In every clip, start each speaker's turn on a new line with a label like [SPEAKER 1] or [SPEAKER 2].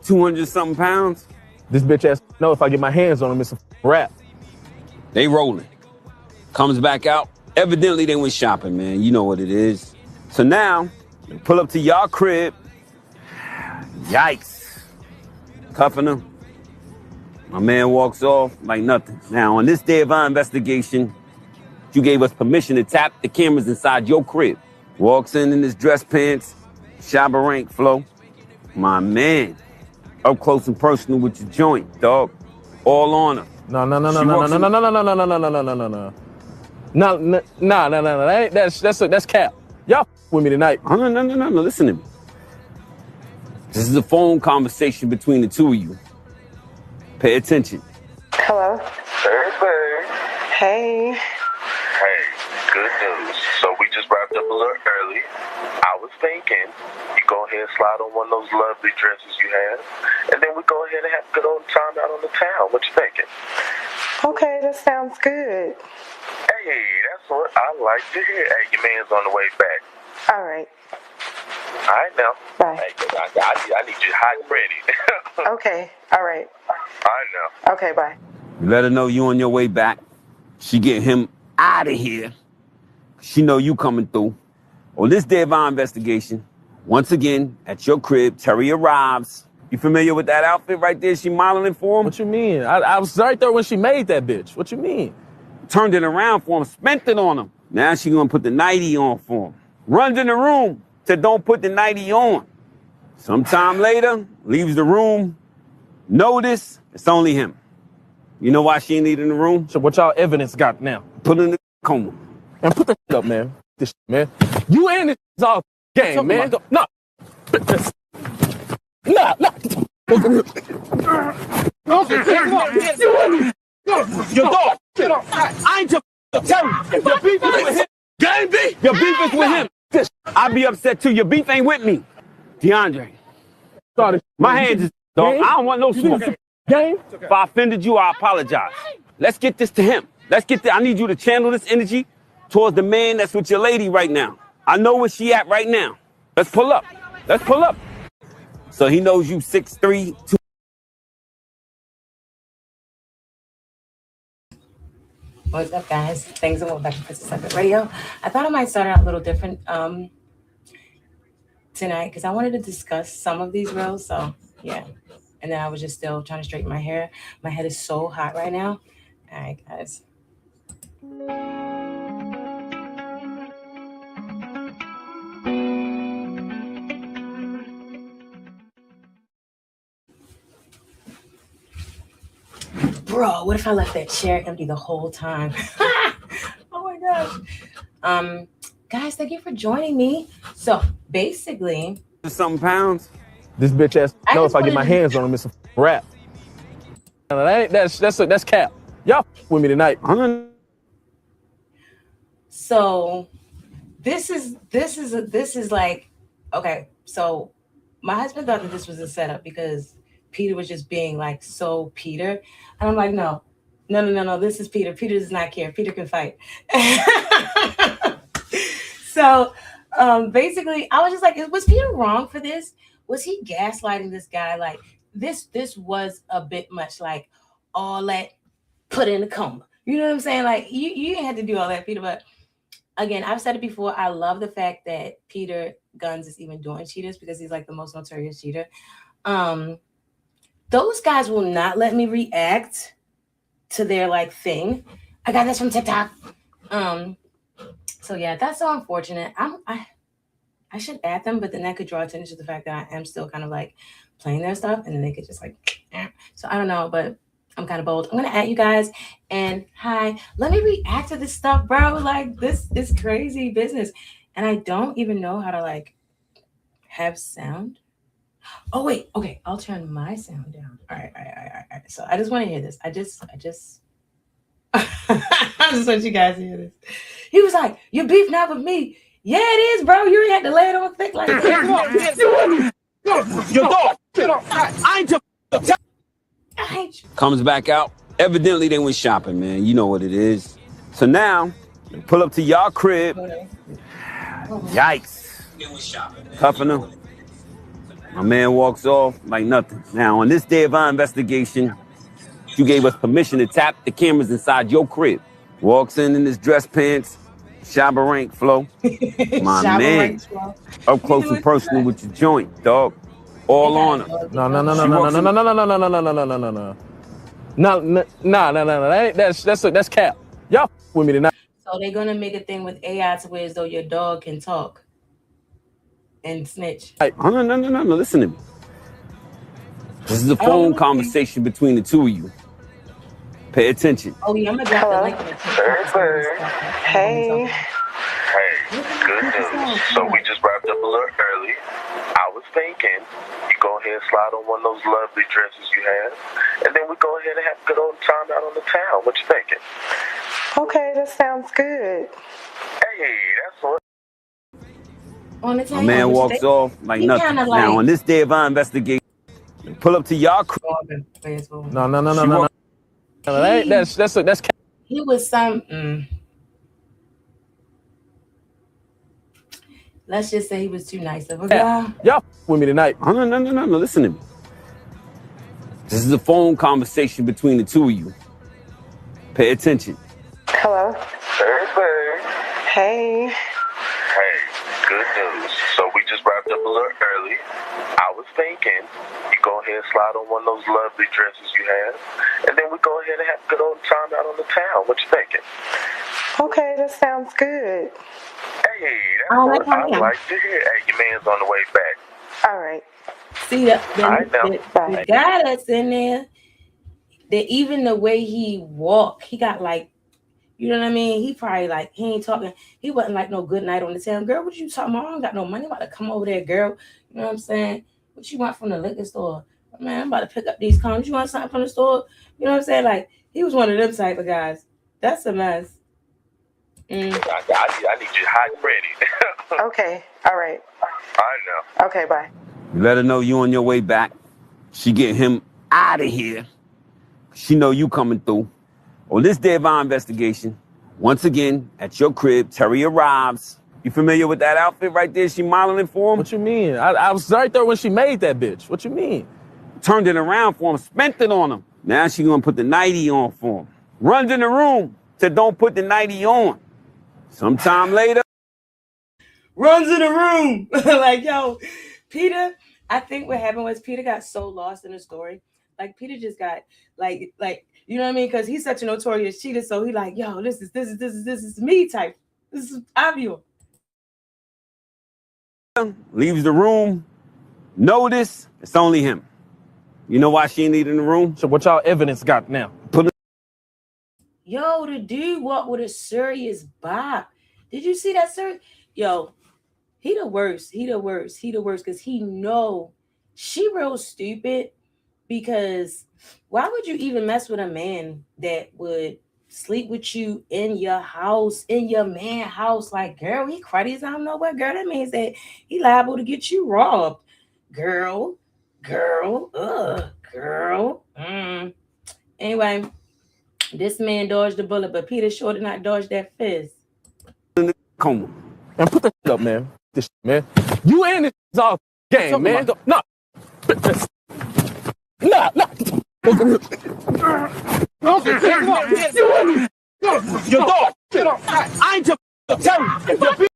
[SPEAKER 1] 200-something pounds.
[SPEAKER 2] This bitch ass know if I get my hands on him, it's a rap.
[SPEAKER 1] They rolling. Comes back out. Evidently, they went shopping, man. You know what it is. So now, they pull up to y'all crib. Yikes. Cuffing him. My man walks off like nothing. Now, on this day of our investigation, you gave us permission to tap the cameras inside your crib. Walks in his dress pants, Shabba Rank flow. My man, up close and personal with your joint, dog. All on her.
[SPEAKER 2] No. That's cap. Y'all with me tonight.
[SPEAKER 1] No. Listen to me. This is a phone conversation between the two of you. Pay attention.
[SPEAKER 3] Hello.
[SPEAKER 4] Hey, babe.
[SPEAKER 3] Hey.
[SPEAKER 4] Hey, good news. So we just wrapped up a little early. I was thinking you go ahead and slide on one of those lovely dresses you have, and then we go ahead and have a good old time out on the town. What you thinking?
[SPEAKER 3] Okay, that sounds good.
[SPEAKER 4] Hey, that's what I like to hear. Hey, your man's on the way back.
[SPEAKER 3] All right.
[SPEAKER 4] All right, now.
[SPEAKER 3] Bye.
[SPEAKER 4] Hey, I need you hot and ready.
[SPEAKER 3] Okay. All right.
[SPEAKER 4] All right, now.
[SPEAKER 3] Okay, bye.
[SPEAKER 1] You let her know you on your way back. She get him out of here. She know you coming through. On this day of our investigation, once again, at your crib, Terry arrives. You familiar with that outfit right there she modeling for him?
[SPEAKER 2] What you mean? I was right there when she made that bitch. What you mean?
[SPEAKER 1] Turned it around for him, spent it on him. Now she gonna put the nightie on for him. Runs in the room, said don't put the nightie on. Sometime later, leaves the room. Notice, it's only him. You know why she ain't in the room?
[SPEAKER 2] So what y'all evidence got now?
[SPEAKER 1] Put in the coma.
[SPEAKER 2] And put that shit up, man. This shit, man. You and this is all game, man. No. Nah.
[SPEAKER 1] Your dog. I ain't your tell you. Your beef is with him. Game beef? Your beef is with him. I be upset too. Your beef ain't with me. DeAndre. My hands is dog. I don't want no smoke.
[SPEAKER 2] Game?
[SPEAKER 1] If I offended you, I apologize. Let's get this to him. I need you to channel this energy towards the man that's with your lady right now. I know where she at right now. Let's pull up. So he knows you 6'3", 2.
[SPEAKER 5] What's up, guys? Thanks and welcome back to Princesslitefut Radio. I thought I might start out a little different tonight because I wanted to discuss some of these reels. So yeah, and then I was just still trying to straighten my hair. My head is so hot right now. All right, guys. Bro, what if I left that chair empty the whole time? Oh my gosh. Guys, thank you for joining me. So basically,
[SPEAKER 1] Something pounds.
[SPEAKER 2] This bitch ass know if I get my hands on him, it's a rap. That's cap. Y'all with me tonight.
[SPEAKER 5] So this is like, okay, so my husband thought that this was a setup because Peter was just being like so Peter. And I'm like, no, this is Peter. Peter does not care. Peter can fight. So basically, I was just like, was Peter wrong for this? Was he gaslighting this guy? Like, this was a bit much, like all that put in a coma. You know what I'm saying? Like, you didn't have to do all that, Peter. But again, I've said it before. I love the fact that Peter Guns is even doing cheaters because he's like the most notorious cheater. Those guys will not let me react to their like thing. I got this from TikTok. So yeah, that's so unfortunate. I should add them, but then that could draw attention to the fact that I am still kind of like playing their stuff, and then they could just like, so I don't know, but I'm kind of bold. I'm gonna add you guys, and hi, let me react to this stuff, bro. Like this is crazy business, and I don't even know how to like have sound. Oh wait, okay, I'll turn my sound down. All right. So I just want to hear this. I just I just want you guys to hear this. He was like, "Your beef not with me." Yeah, it is, bro. You ain't had to lay it on thick like that.
[SPEAKER 1] Your dog. I ain't your Comes back out. Evidently, they went shopping, man. You know what it is. So now, they pull up to y'all crib. Yikes. Cuffing him. My man walks off like nothing. Now, on this day of our investigation, you gave us permission to tap the cameras inside your crib. Walks in his dress pants, Shabba Rank flow. My man, up close and personal with your joint, dog. All on her.
[SPEAKER 2] No. That's cap. Y'all with me tonight.
[SPEAKER 5] So they're gonna make a thing with AI to where as though your dog can talk and snitch.
[SPEAKER 1] Oh, no. Listen to me. This is a phone conversation between the two of you. Pay attention.
[SPEAKER 5] Oh yeah, I'm gonna drop the link in the
[SPEAKER 3] Hey.
[SPEAKER 4] Hey, good news. So we just wrapped up a little early. I was thinking you go ahead and slide on one of those lovely dresses you have, and then we go ahead and have a good old time out on the town. What you thinking?
[SPEAKER 3] Okay, that sounds good.
[SPEAKER 4] Hey, that's what.
[SPEAKER 5] On the town.
[SPEAKER 1] My man walks off like nothing. Now, on this day of our investigation, pull up to y'all crib.
[SPEAKER 2] No. That's cap.
[SPEAKER 5] He was some. Let's just say he was too nice of a guy.
[SPEAKER 2] Y'all with me tonight.
[SPEAKER 1] Oh, no. Listen to me. This is a phone conversation between the two of you. Pay attention.
[SPEAKER 3] Hello. Hey.
[SPEAKER 4] Hey, good news. So we just wrapped up a little early. I was thinking you go ahead and slide on one of those lovely dresses you have, and then we go ahead and have a good old time out on the town. What you thinking?
[SPEAKER 3] Okay, that sounds good.
[SPEAKER 4] Hey, that's what I like to hear. Hey, your man's on the way back.
[SPEAKER 3] All right.
[SPEAKER 5] See the guy that's in there, that even the way he walked, he got like, you know what I mean? He probably like, he ain't talking. He wasn't like no good night on the town. Girl, what you talking about? I don't got no money. I'm about to come over there, girl. You know what I'm saying? What you want from the liquor store? Man, I'm about to pick up these condoms. You want something from the store? You know what I'm saying? Like, he was one of them type of guys. That's a mess.
[SPEAKER 4] I need you hot and ready.
[SPEAKER 3] Okay. All right.
[SPEAKER 4] I know.
[SPEAKER 3] Okay, bye.
[SPEAKER 1] You let her know you on your way back. She get him out of here. She know you coming through. On this day of our investigation, once again, at your crib, Terry arrives. You familiar with that outfit right there she modeling for him?
[SPEAKER 2] What you mean? I was right there when she made that bitch. What you mean?
[SPEAKER 1] Turned it around for him, spent it on him. Now she gonna put the nightie on for him. Runs in the room, said don't put the nightie on. Sometime later.
[SPEAKER 5] Runs in the room. Like, yo, Peter, I think what happened was Peter got so lost in the story. Like, Peter just got, like, you know what I mean? Because he's such a notorious cheater. So he like, yo, this is me type. This is obvious.
[SPEAKER 1] Leaves the room. Notice it's only him. You know why she ain't in the room?
[SPEAKER 2] So what y'all evidence got now?
[SPEAKER 5] Yo, the dude walked with a serious bop. Did you see that, sir? Yo, he the worst. Because he know she real stupid. Because why would you even mess with a man that would sleep with you in your house, in your man house? Like, girl, he cruddies. I don't know what, girl. That means that he liable to get you robbed. Girl. Anyway, this man dodged the bullet, but Peter sure did not dodge that fist.
[SPEAKER 1] Come on.
[SPEAKER 2] And put that shit up, man. This shit, man. You and this is all game, man. No. Nah. Your dog. I ain't just telling you.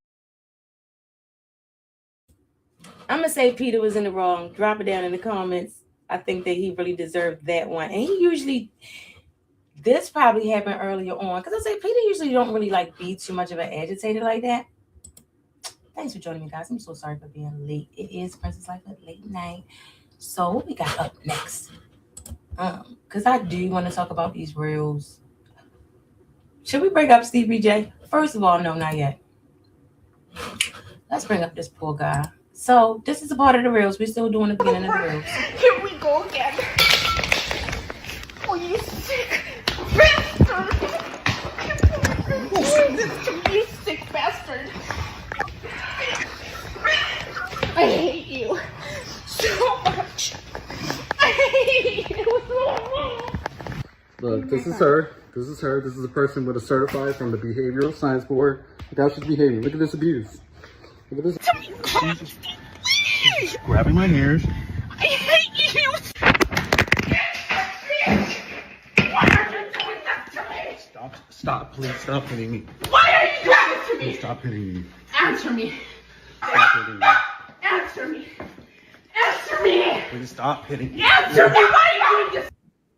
[SPEAKER 5] I'm going to say Peter was in the wrong. Drop it down in the comments. I think that he really deserved that one. And he usually, this probably happened earlier on. Because I say Peter usually don't really like be too much of an agitator like that. Thanks for joining me, guys. I'm so sorry for being late. It is Princesslitefut late night. So what we got up next? Because I do want to talk about these reels. Should we bring up Stevie J? First of all, no, not yet. Let's bring up this poor guy. So this is a part of the reels. We're still doing the beginning of the reels.
[SPEAKER 6] Here we go again. Oh, you sick bastard. You sick bastard. I hate you so much. I hate you so much.
[SPEAKER 7] Look, this is her. This is a person with a certified from the Behavioral Science Board. Look how she's behaving. Look at this abuse. Look at this. Grabbing my ears.
[SPEAKER 6] I hate you. Why are you doing that to me?
[SPEAKER 7] Stop, please stop hitting me.
[SPEAKER 6] Why are you doing this to me?
[SPEAKER 7] Please stop hitting me.
[SPEAKER 6] Answer me.
[SPEAKER 7] Stop hitting me.
[SPEAKER 6] Answer me. Answer me.
[SPEAKER 7] Please stop hitting me.
[SPEAKER 6] Answer me. Why are you doing this?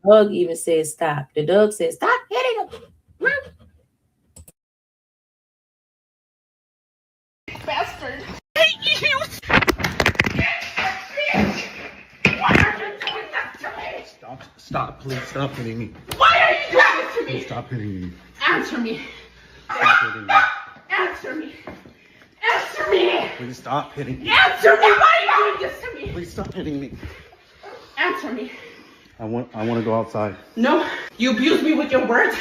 [SPEAKER 5] Dog even said stop. The dog said stop hitting him.
[SPEAKER 6] Bastard. I hate you. Why are you doing that to me?
[SPEAKER 7] Stop, please stop hitting me.
[SPEAKER 6] Why are you doing this to me?
[SPEAKER 7] Please stop hitting me.
[SPEAKER 6] Answer me.
[SPEAKER 7] Stop hitting me.
[SPEAKER 6] Answer me. Answer me.
[SPEAKER 7] Please stop hitting me.
[SPEAKER 6] Answer me. Why are you doing this to me?
[SPEAKER 7] Please stop hitting me.
[SPEAKER 6] Answer me.
[SPEAKER 7] I want to go outside.
[SPEAKER 6] No. You abuse me with your words.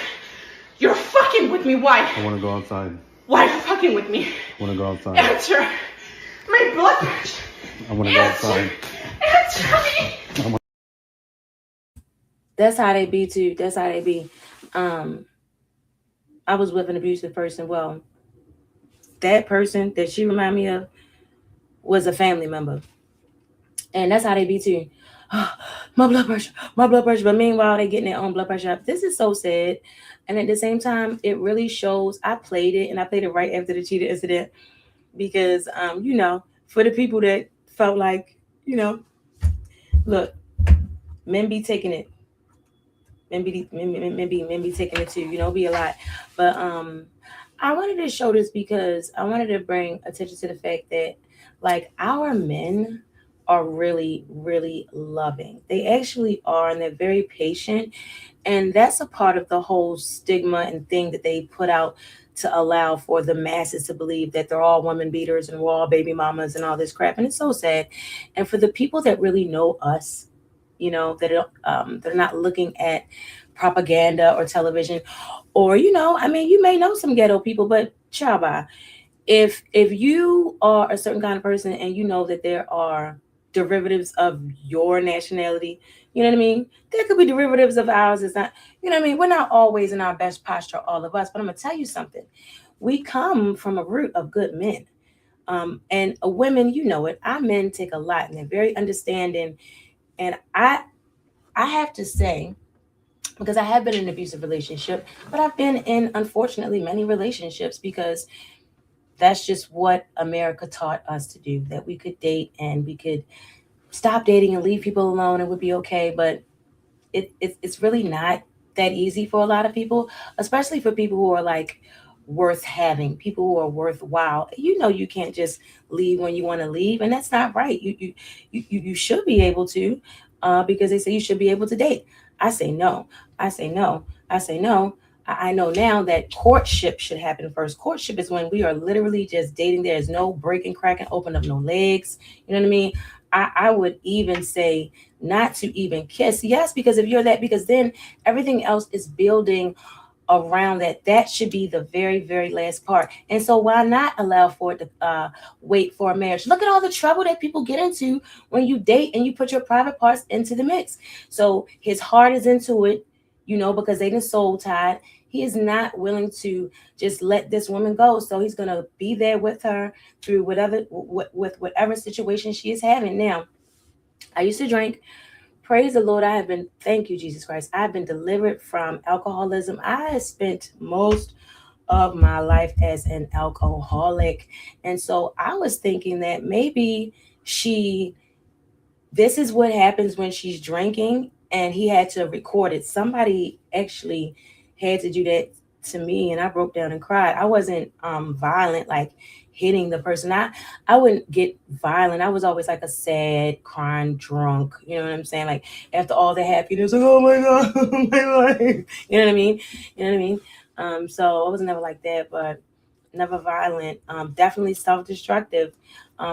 [SPEAKER 6] You're fucking with me. Why?
[SPEAKER 7] I want to go outside.
[SPEAKER 6] Why are you fucking with me?
[SPEAKER 7] I want to go outside.
[SPEAKER 6] Answer. My blood pressure.
[SPEAKER 7] I want to go outside.
[SPEAKER 6] Answer me.
[SPEAKER 5] That's how they be too. That's how they be. I was with an abusive person. Well, that person that she reminded me of was a family member. And that's how they be too. Oh, my blood pressure. But meanwhile, they getting their own blood pressure up. This is so sad. And at the same time, it really shows. I played it right after the cheetah incident because, for the people that felt like, look, men be taking it. Men be taking it too, be a lot. But I wanted to show this because I wanted to bring attention to the fact that, like, our men are really, really loving. They actually are, and they're very patient. And that's a part of the whole stigma and thing that they put out to allow for the masses to believe that they're all women beaters and we're all baby mamas and all this crap. And it's so sad. And for the people that really know us, that they're not looking at propaganda or television, or you may know some ghetto people, but chaba, if you are a certain kind of person and you know that there are derivatives of your nationality, you know what I mean? There could be derivatives of ours. It's not, we're not always in our best posture, all of us. But I'm gonna tell you something. We come from a root of good men, and women, it. Our men take a lot, and they're very understanding. And I have to say, because I have been in an abusive relationship, but I've been in, unfortunately, many relationships because that's just what America taught us to do, that we could date and we could stop dating and leave people alone. It would be okay. But it's really not that easy for a lot of people, especially for people who are like worth having, people who are worthwhile. You can't just leave when you want to leave, and that's not right. You should be able to, because they say you should be able to date. I say no. I know now that courtship should happen first. Courtship is when we are literally just dating. There is no breaking, cracking, open up no legs. You know what I mean? I would even say not to even kiss. Yes, because if you're that, because then everything else is building around that. That should be the very, very last part. And so why not allow for it to wait for a marriage? Look at all the trouble that people get into when you date and you put your private parts into the mix. So his heart is into it, because they done soul tied. He is not willing to just let this woman go. So he's going to be there with her through whatever situation she is having. Now, I used to drink. Praise the Lord. Thank you, Jesus Christ. I've been delivered from alcoholism. I spent most of my life as an alcoholic. And so I was thinking that maybe this is what happens when she's drinking, and he had to record it. Somebody actually had to do that to me, and I broke down and cried. I wasn't violent, like hitting the person. I wouldn't get violent. I was always like a sad, crying drunk. You know what I'm saying? Like after all the happiness, like, oh my God, my life. You know what I mean? So I was never like that, but never violent. Definitely self-destructive,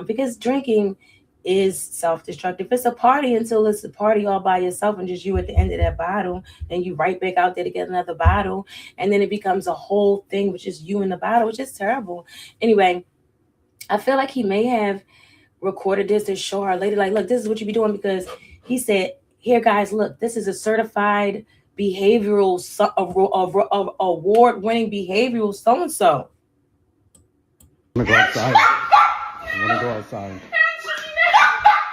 [SPEAKER 5] because drinking is self-destructive. It's a party until it's a party all by yourself and just you at the end of that bottle. Then you right back out there to get another bottle. And then it becomes a whole thing, which is you in the bottle, which is terrible. Anyway, I feel like he may have recorded this to show her later, like, look, this is what you be doing, because he said, here, guys, look, this is a certified behavioral, award-winning behavioral so-and-so.
[SPEAKER 7] I'm going to go outside. I'm going to go outside.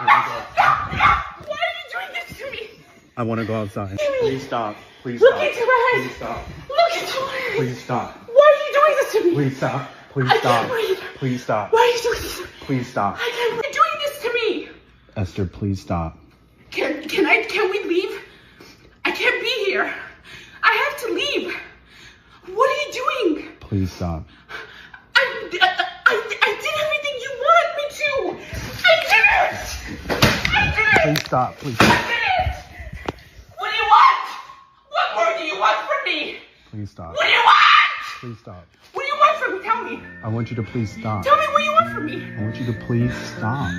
[SPEAKER 6] Why are you doing this to me?
[SPEAKER 7] I want to go outside.
[SPEAKER 6] Please
[SPEAKER 7] stop. Please
[SPEAKER 6] Look into my eyes.
[SPEAKER 7] Please stop.
[SPEAKER 6] Look into my eyes.
[SPEAKER 7] Please stop.
[SPEAKER 6] Why are you doing this to me?
[SPEAKER 7] Please stop. Please
[SPEAKER 6] I
[SPEAKER 7] stop.
[SPEAKER 6] can't breathe.
[SPEAKER 7] Please stop.
[SPEAKER 6] Why are you doing this to me?
[SPEAKER 7] Please stop.
[SPEAKER 6] I can't breathe. You're doing this to me.
[SPEAKER 7] Esther, please stop.
[SPEAKER 6] Can we leave? I can't be here. I have to leave. What are you doing?
[SPEAKER 7] Please stop.
[SPEAKER 6] I did everything you want me to. I did it.
[SPEAKER 7] Please stop. Please
[SPEAKER 6] I
[SPEAKER 7] stop.
[SPEAKER 6] did it. What do you want? What more do you want from me?
[SPEAKER 7] Please stop.
[SPEAKER 6] What do you want?
[SPEAKER 7] Please stop.
[SPEAKER 6] What do you want from me? Tell me.
[SPEAKER 7] I want you to please stop.
[SPEAKER 6] Tell me what you want from me.
[SPEAKER 7] I want you to please stop.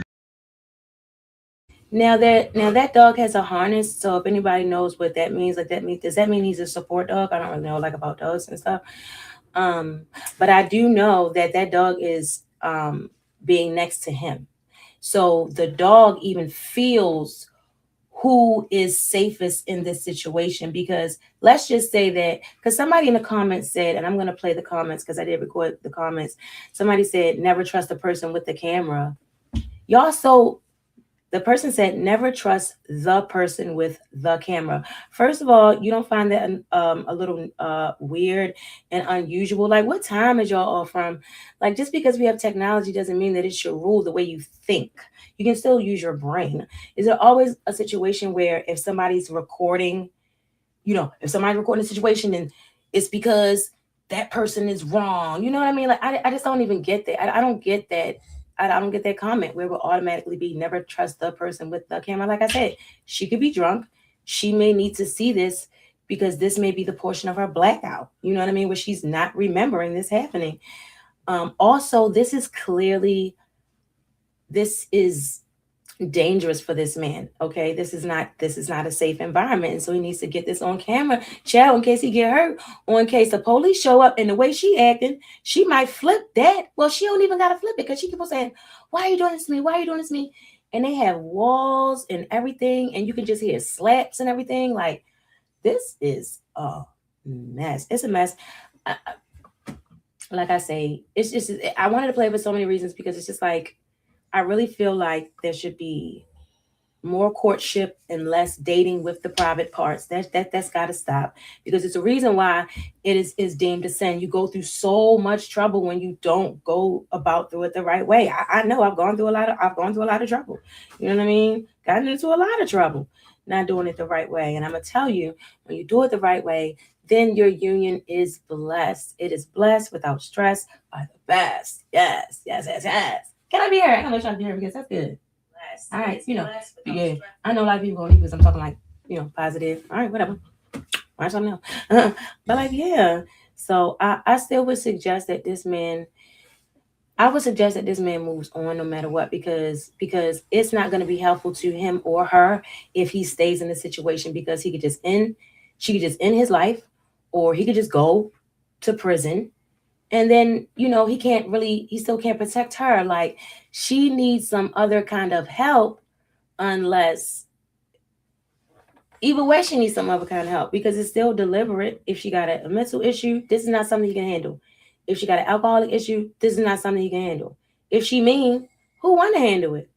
[SPEAKER 5] Now that dog has a harness, so if anybody knows what that means, does that mean he's a support dog? I don't really know about dogs and stuff. But I do know that dog is being next to him. So the dog even feels who is safest in this situation, because let's just say that, because somebody in the comments said, and I'm going to play the comments because I did record the comments. Somebody said, never trust a person with the camera. The person said, never trust the person with the camera. First of all, you don't find that a little weird and unusual? Like, what time is y'all all from? Like, just because we have technology doesn't mean that it should rule the way you think. You can still use your brain. Is there always a situation where if somebody's recording, if somebody's recording a situation and it's because that person is wrong? You know what I mean? Like, I just don't even get that. I don't get that. I don't get that comment where it will automatically be never trust the person with the camera. Like I said, she could be drunk. She may need to see this because this may be the portion of her blackout. You know what I mean? Where she's not remembering this happening. Also, this is dangerous for this man. Okay, this is not a safe environment, and so he needs to get this on camera, child, in case he get hurt, or in case the police show up. And the way she acting, she might flip that. Well, she don't even gotta flip it, because she keep on saying, why are you doing this to me? Why are you doing this to me? And they have walls and everything, and you can just hear slaps and everything. Like, this is a mess. It's a mess. Like I say, it's just, I wanted to play it for so many reasons, because it's just like, I really feel like there should be more courtship and less dating with the private parts. That's got to stop, because it's a reason why it is deemed a sin. You go through so much trouble when you don't go about through it the right way. I know I've gone through a lot of trouble. You know what I mean? Gotten into a lot of trouble not doing it the right way. And I'm gonna tell you, when you do it the right way, then your union is blessed. It is blessed without stress by the best. Yes. Can I be here? I'm gonna try to be here because that's good. All right, yeah. I know a lot of people gonna leave because I'm talking like, positive. All right, whatever. Watch something else. But like, yeah. So I still would suggest that this man. I would suggest that this man moves on no matter what, because it's not going to be helpful to him or her if he stays in the situation, because she could just end his life, or he could just go to prison. And then, he still can't protect her. Like, she needs some other kind of help, unless, either way, she needs some other kind of help, because it's still deliberate. If she got a mental issue, this is not something you can handle. If she got an alcoholic issue, this is not something you can handle. If she mean, who want to handle it?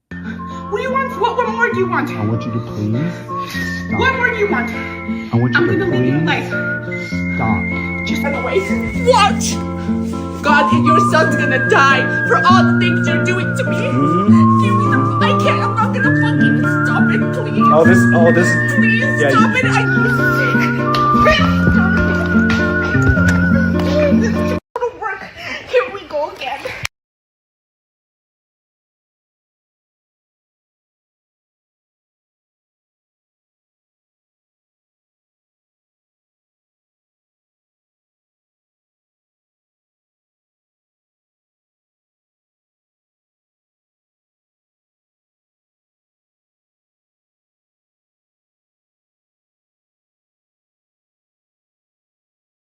[SPEAKER 6] What do you want? What more do you want?
[SPEAKER 7] I want you to please stop.
[SPEAKER 6] What more do you want?
[SPEAKER 7] I want you
[SPEAKER 6] I'm
[SPEAKER 7] to
[SPEAKER 6] gonna live your life.
[SPEAKER 7] stop.
[SPEAKER 6] Just run away. Watch! God, your son's gonna die for all the things you're doing to me. Give me I can't, I'm not gonna fucking stop it, please. Please,
[SPEAKER 7] yeah,
[SPEAKER 6] stop it. This don't work. Here we go again.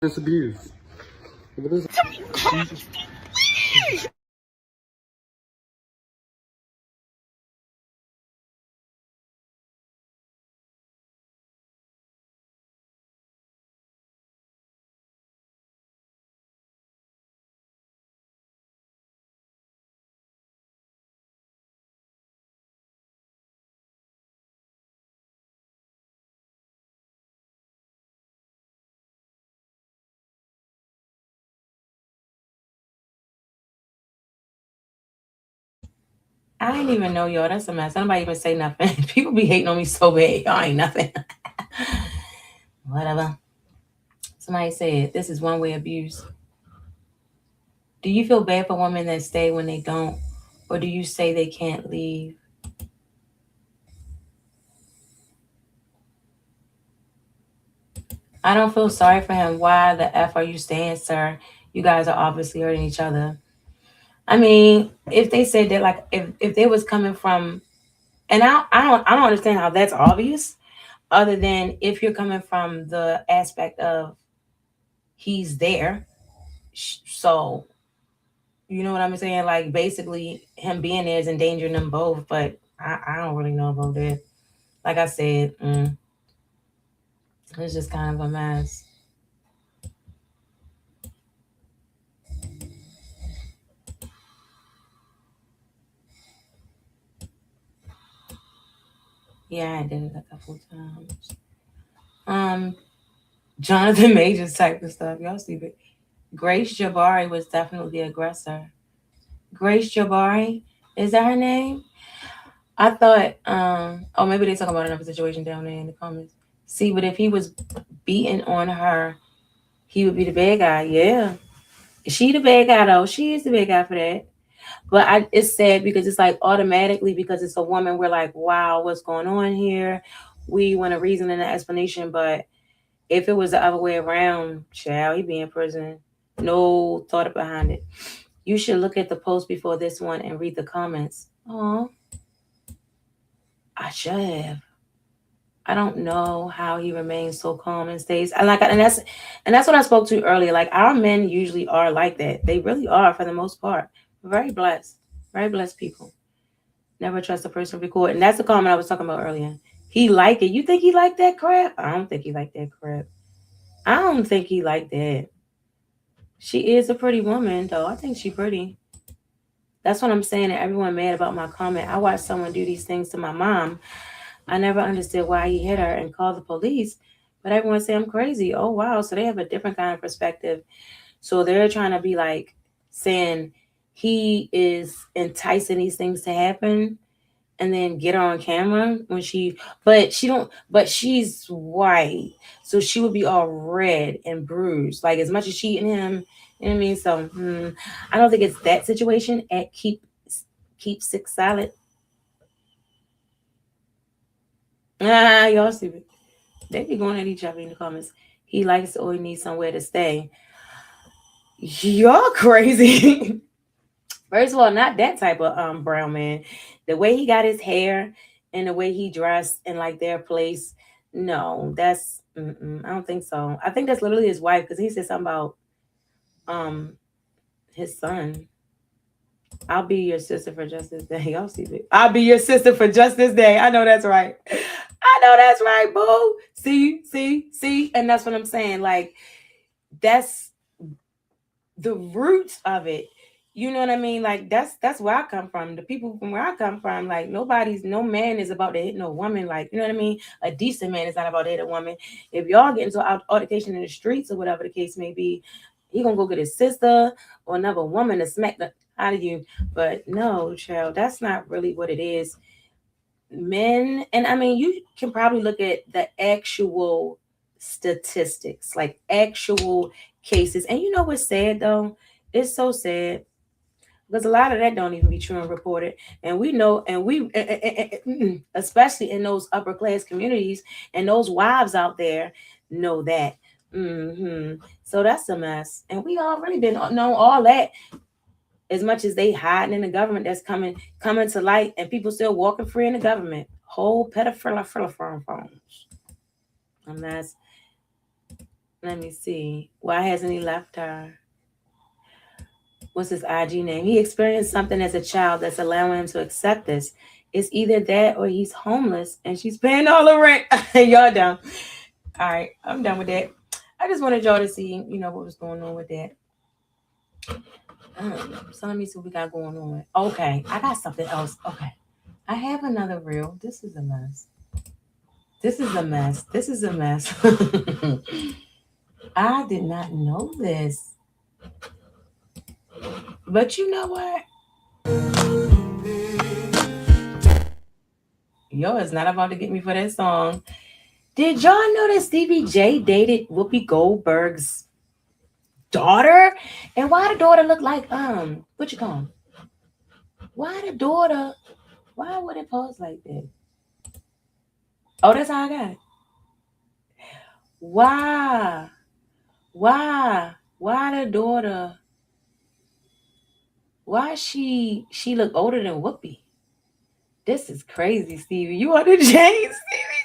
[SPEAKER 7] This abuse.
[SPEAKER 6] Please.
[SPEAKER 5] I didn't even know, y'all. That's a mess. Nobody even say nothing. People be hating on me so bad. Y'all ain't nothing. Whatever. Somebody said, this is one-way abuse. Do you feel bad for women that stay when they don't? Or do you say they can't leave? I don't feel sorry for him. Why the F are you staying, sir? You guys are obviously hurting each other. I mean, if they said that, like, if they was coming from, and I don't understand how that's obvious, other than if you're coming from the aspect of he's there, so you know what I'm saying? Like, basically, him being there is endangering them both. But I don't really know about that. Like I said, it's just kind of a mess. Yeah, I did it a couple times. Jonathan Majors type of stuff. Y'all see it. Grace Jabari was definitely the aggressor. Grace Jabari, is that her name? I thought, oh, maybe they're talking about another situation down there in the comments. See, but if he was beating on her, he would be the bad guy. Yeah. She the bad guy, though. She is the bad guy for that. But it's sad because it's like automatically, because it's a woman, we're like, wow, what's going on here? We want a reason and an explanation. But if it was the other way around, child, he'd be in prison. No thought behind it. You should look at the post before this one and read the comments. Oh, I should have. I don't know how he remains so calm and stays. And that's what I spoke to earlier. Like, our men usually are like that. They really are for the most part. Very blessed people. Never trust a person record. And that's the comment I was talking about earlier. He like it. You think he like that crap? I don't think he like that crap. I don't think he like that. She is a pretty woman, though. I think she pretty. That's what I'm saying. And everyone mad about my comment. I watched someone do these things to my mom. I never understood why he hit her and called the police. But everyone say I'm crazy. Oh, wow. So they have a different kind of perspective. So they're trying to be like saying he is enticing these things to happen and then get her on camera when but she's white. So she would be all red and bruised. Like, as much as she and him, you know what I mean? So I don't think it's that situation. At keep STIX silent. Y'all see it. They be going at each other in the comments. He likes it or he needs somewhere to stay. Y'all crazy. First of all, not that type of brown man. The way he got his hair and the way he dressed and like their place, no, that's I don't think so. I think that's literally his wife, because he said something about his son. I'll be your sister for Justice Day. Y'all see it. I'll be your sister for Justice Day. I know that's right. I know that's right, boo. See, and that's what I'm saying. Like, that's the roots of it. You know what I mean? Like, that's where I come from. The people from where I come from, like, no man is about to hit no woman. Like, you know what I mean? A decent man is not about to hit a woman. If y'all get into an altercation in the streets or whatever the case may be, he gonna go get his sister or another woman to smack the out of you. But no, child, that's not really what it is. Men, and I mean, you can probably look at the actual statistics, like actual cases. And you know what's sad, though? It's so sad, because a lot of that don't even be true and reported. And we know, and we, especially in those upper class communities and those wives out there know that. So that's a mess. And we already been know all that. As much as they hiding in the government, that's coming to light, and people still walking free in the government. Whole pedophile phones. A mess. Let me see. Why hasn't he left her? What's his IG name? He experienced something as a child that's allowing him to accept this. It's either that or he's homeless and she's paying all the rent. Y'all done. All right, I'm done with that. I just wanted y'all to see, you know, what was going on with that. So let me see what we got going on. Okay, I got something else. Okay, I have another reel. This is a mess. I did not know this. But you know what? Yo is not about to get me for that song. Did y'all know that Stevie J dated Whoopi Goldberg's daughter? And why the daughter look like what you call him? Why the daughter? Why would it pose like that? Oh, that's how I got it. Why the daughter? Why she look older than Whoopi? This is crazy, Stevie. You want to change, Stevie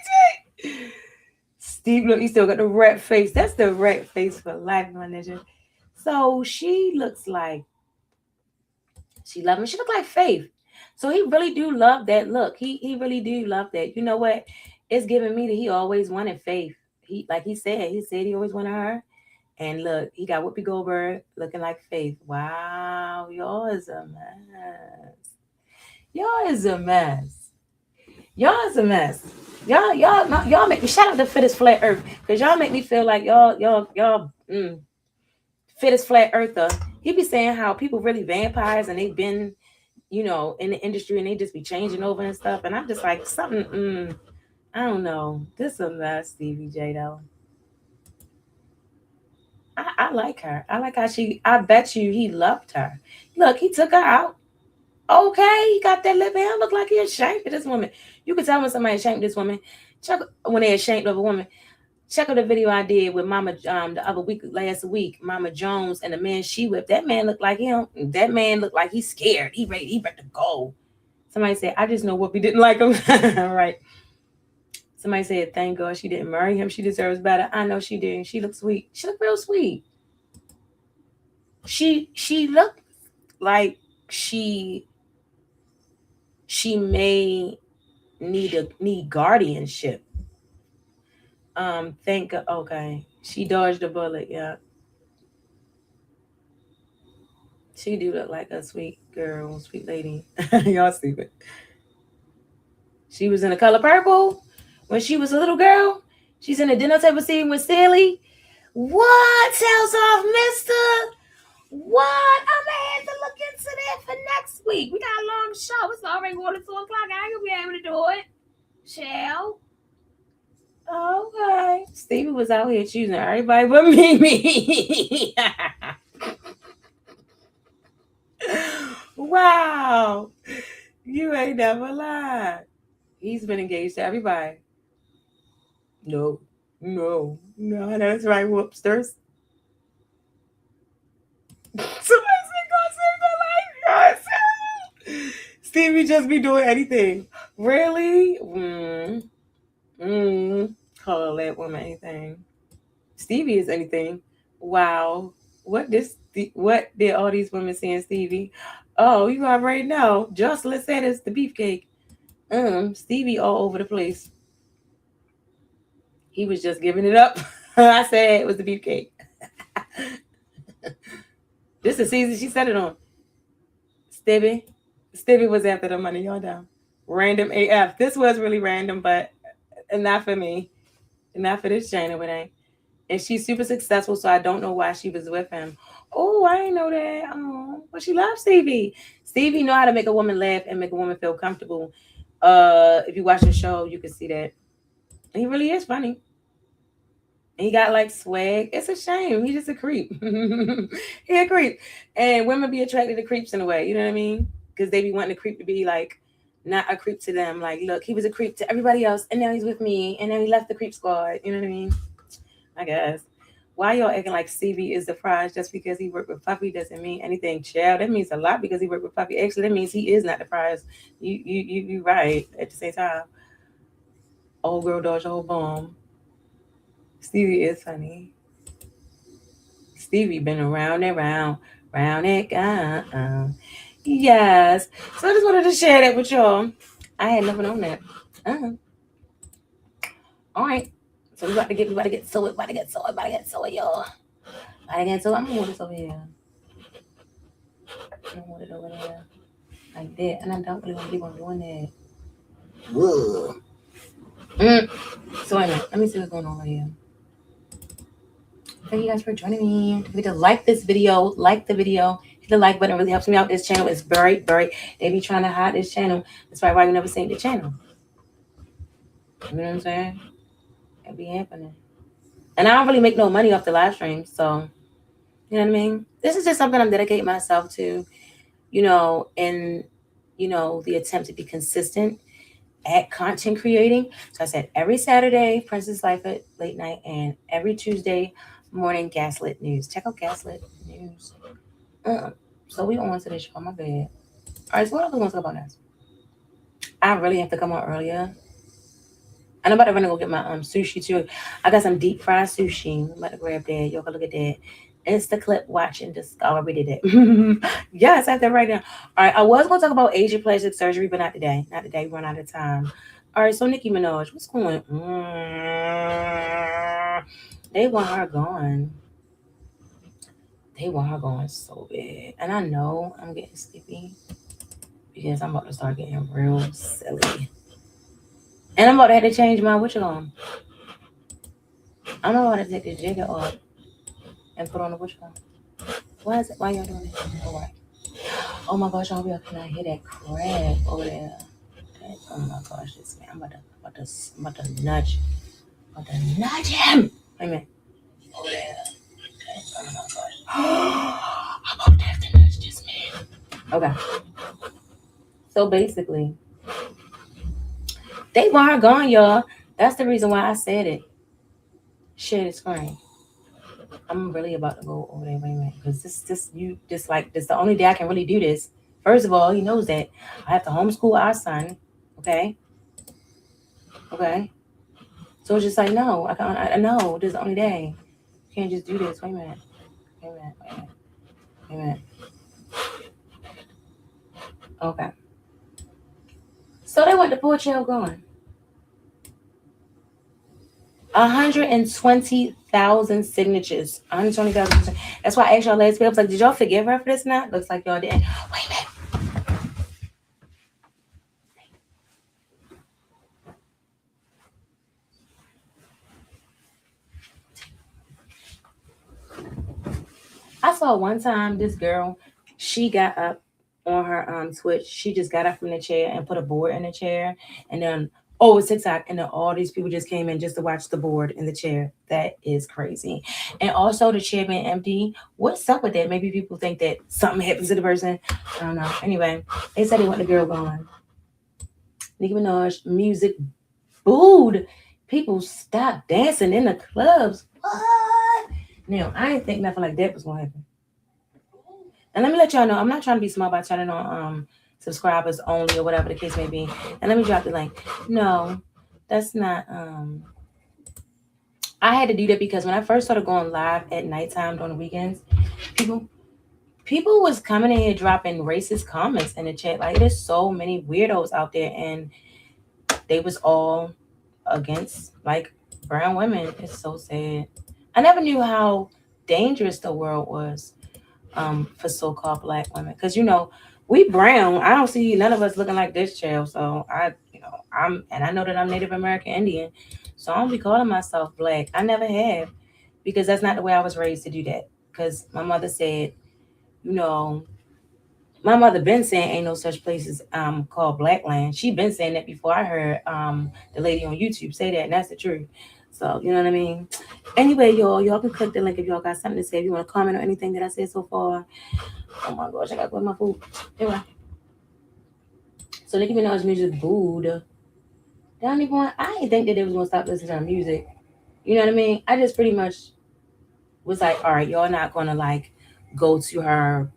[SPEAKER 5] J? Steve, look, you still got the rat face. That's the rat face for life, my ninja. So she looks like she love him. She look like Faith. So he really do love that look. He really do love that. You know what? It's giving me that he always wanted Faith. He said he always wanted her. And look, he got Whoopi Goldberg looking like Faith. Wow, y'all is a mess. Y'all is a mess. Y'all is a mess. Y'all make me shout out to Fittest Flat Earth, because y'all make me feel like y'all Fittest Flat Earther. He be saying how people really vampires and they've been, in the industry and they just be changing over and stuff. And I'm just like, something, I don't know. This is a mess, Stevie J though. I like her. I like how I bet you he loved her. Look, he took her out. Okay, he got that lip hair. Look like he ashamed of this woman. You can tell when somebody ashamed of this woman. Check when they're ashamed of a woman. Check out the video I did with Mama last week, Mama Jones and the man she whipped. That man looked like him. That man looked like he's scared. He ready to go. Somebody said, I just know Whoopi didn't like him. Right. Somebody said, thank God she didn't marry him. She deserves better. I know she did. She looked sweet. She looked real sweet. She looked like she may need guardianship. Okay. She dodged a bullet, yeah. She do look like a sweet girl, sweet lady. Y'all stupid. She was in The Color Purple when she was a little girl. She's in the dinner table scene with Sally. What? Tells off, mister? What? I'm gonna have to look into that for next week. We got a long show. It's already going to 2 o'clock. I ain't gonna be able to do it. Shall? Okay. Stevie was out here choosing everybody but me. Wow. You ain't never lied. He's been engaged to everybody. No, that's right, whoopsters. Somebody said, God save my life. God save. Stevie just be doing anything. Really? Call that woman anything. Stevie is anything. Wow. What did all these women saying, Stevie? Oh, you already know. Jocelyn said it's the beefcake. Stevie all over the place. He was just giving it up. I said it was the beefcake. This is the season she said it on. Stevie was after the money. Y'all down. Random AF. This was really random, but not for me. Not for this channel, it ain't. And she's super successful, so I don't know why she was with him. Oh, I didn't know that. Oh, but she loves Stevie. Stevie know how to make a woman laugh and make a woman feel comfortable. If you watch the show, you can see that. He really is funny. And he got like swag. It's a shame. He's just a creep. He a creep. And women be attracted to creeps in a way. You know what I mean? Because they be wanting the creep to be like not a creep to them. Like, look, he was a creep to everybody else, and now he's with me, and then he left the creep squad. You know what I mean? I guess. Why y'all acting like Stevie is the prize just because he worked with Puffy doesn't mean anything, child? That means a lot because he worked with Puffy. Actually, that means he is not the prize. You right at the same time. Old girl dodged a whole bomb. Stevie is funny. Stevie been around and round it. Yes. So I just wanted to share that with y'all. I had nothing on that. All right. So we about to get to it, y'all. About to get to it. I'm gonna move this over here. I'm gonna move it over there. Like that. And I don't really want to keep on doing that. So anyway, let me see what's going on over here. Thank you guys for joining me. Don't forget to like this video. Like the video. Hit the like button. It really helps me out. This channel is very, they be trying to hide this channel. That's why you never seen the channel. You know what I'm saying? It be happening. And I don't really make no money off the live stream, so you know what I mean? This is just something I'm dedicating myself to, in the attempt to be consistent at content creating. So I said every Saturday, Princesslitefut late night, and every Tuesday morning, Gaslit News. Check out Gaslit News. So we on to this show. My bad. All right, so what else we want to talk about next? I really have to come on earlier. And I'm about to run and go get my sushi too. I got some deep fried sushi. I'm about to grab that. Y'all can look at that. Instaclip watching this. I already did it. Yes, I have that right now. All right, I was going to talk about Asian plastic surgery, but not today. Not today. We run out of time. All right, so Nicki Minaj, what's going on? They want her gone. They want her gone so bad. And I know I'm getting sleepy because I'm about to start getting real silly. And I'm about to have to change my whatchamacallit. I'm about to take the jigger off and put on the whatchamacallit. Why is it? Why y'all doing it? All right. Oh my gosh, y'all cannot hear that crab over there. Okay. Oh my gosh, this man. I'm about to nudge. I'm about to nudge him. Wait a minute. Over there. Okay. Oh my gosh. I'm about to have to nudge this man. Okay. So basically, they want her gone, y'all. That's the reason why I said it. Share the screen. I'm really about to go over there. Wait a minute, because this the only day I can really do this. First of all, he knows that I have to homeschool our son. Okay. So it's just like no, I know this is the only day. You can't just do this. Wait a minute. Okay. So they want the poor child going. 120,000 signatures. 120,000. That's why I asked y'all last week. I was like, did y'all forgive her for this now? Looks like y'all didn't. Wait a minute. I saw one time this girl, she got up on her Twitch. She just got up from the chair and put a board in the chair. And then, it's TikTok. And then all these people just came in just to watch the board in the chair. That is crazy. And also the chair being empty. What's up with that? Maybe people think that something happens to the person. I don't know. Anyway, they said they want the girl gone. Nicki Minaj, music booed. People stopped dancing in the clubs. What? Now, I didn't think nothing like that was going to happen. And let me let y'all know, I'm not trying to be smart by turning on subscribers only or whatever the case may be. And let me drop the link. No, that's not. I had to do that because when I first started going live at nighttime during the weekends, people was coming in here dropping racist comments in the chat. Like, there's so many weirdos out there, and they was all against like brown women. It's so sad. I never knew how dangerous the world was for so-called black women. Because, we brown. I don't see none of us looking like this child. So I know that I'm Native American Indian. So I don't be calling myself black. I never have. Because that's not the way I was raised to do that. Because my mother said, my mother been saying ain't no such places called black land. She been saying that before I heard the lady on YouTube say that, and that's the truth. So, you know what I mean? Anyway, y'all can click the link if y'all got something to say. If you want to comment on anything that I said so far. Oh my gosh, I got to put my food. Anyway. So Nicki Minaj music booed. I didn't think that they was going to stop listening to her music. You know what I mean? I just pretty much was like, all right, y'all not going to like go to her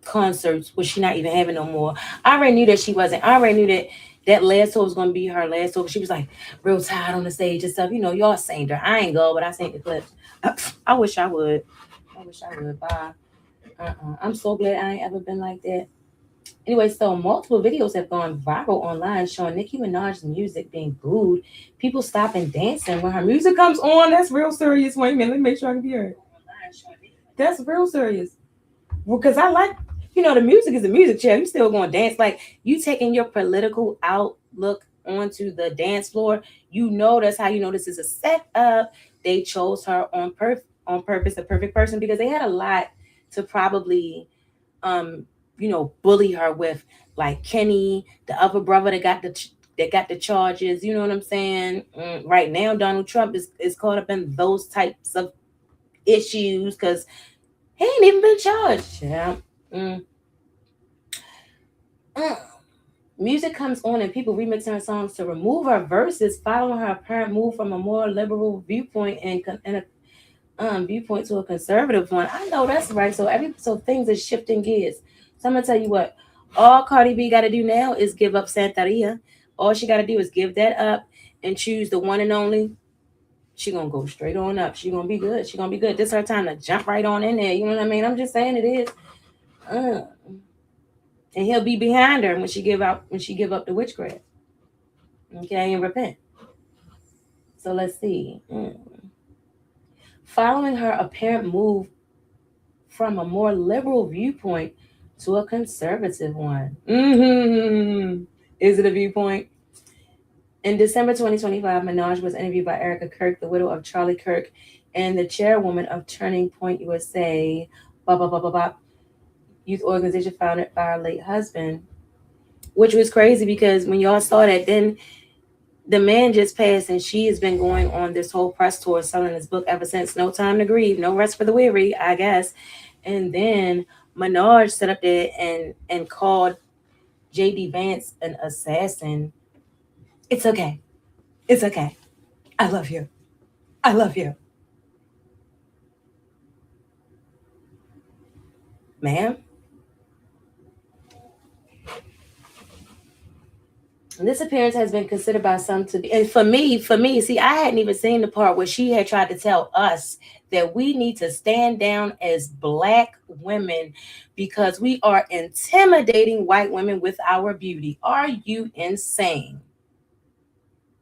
[SPEAKER 5] concerts, which she not even having no more. I already knew that she wasn't. I already knew that last tour was going to be her last tour. She was like real tired on the stage and stuff. Y'all sang her. I ain't go, but I sang the clips. I wish I would. Bye. I'm so glad I ain't ever been like that. Anyway, so multiple videos have gone viral online showing Nicki Minaj's music being booed. People stopping dancing when her music comes on. That's real serious. Wait a minute. Let me make sure I can hear it. That's real serious. Well, because I like, the music is a music chair. You still going to dance. Like, you taking your political outlook onto the dance floor. That's how you know this is a setup. They chose her on purpose, a perfect person, because they had a lot to probably, bully her with. Like Kenny, the other brother that got that got the charges. You know what I'm saying? Right now, Donald Trump is caught up in those types of issues because he ain't even been charged. Yeah. Music comes on and people remixing her songs to remove her verses, following her apparent move from a more liberal viewpoint and a viewpoint to a conservative one. I know that's right. So things are shifting gears. So I'm gonna tell you what. All Cardi B got to do now is give up Santeria. All she got to do is give that up and choose the one and only. She gonna go straight on up. She gonna be good. She gonna be good. This is her time to jump right on in there. You know what I mean? I'm just saying it is. And he'll be behind her when she give up the witchcraft. Okay, and repent. So let's see. Following her apparent move from a more liberal viewpoint to a conservative one. Is it a viewpoint? In December 2025, Minaj was interviewed by Erika Kirk, the widow of Charlie Kirk, and the chairwoman of Turning Point USA, youth organization founded by her late husband, which was crazy because when y'all saw that, then the man just passed and she has been going on this whole press tour selling his book ever since. No Time to Grieve, No Rest for the Weary, I guess. And then Minaj sat up there and called J.D. Vance an assassin. It's okay. It's okay. I love you. I love you. Ma'am? This appearance has been considered by some to be, and for me, see, I hadn't even seen the part where she had tried to tell us that we need to stand down as Black women because we are intimidating white women with our beauty. Are you insane?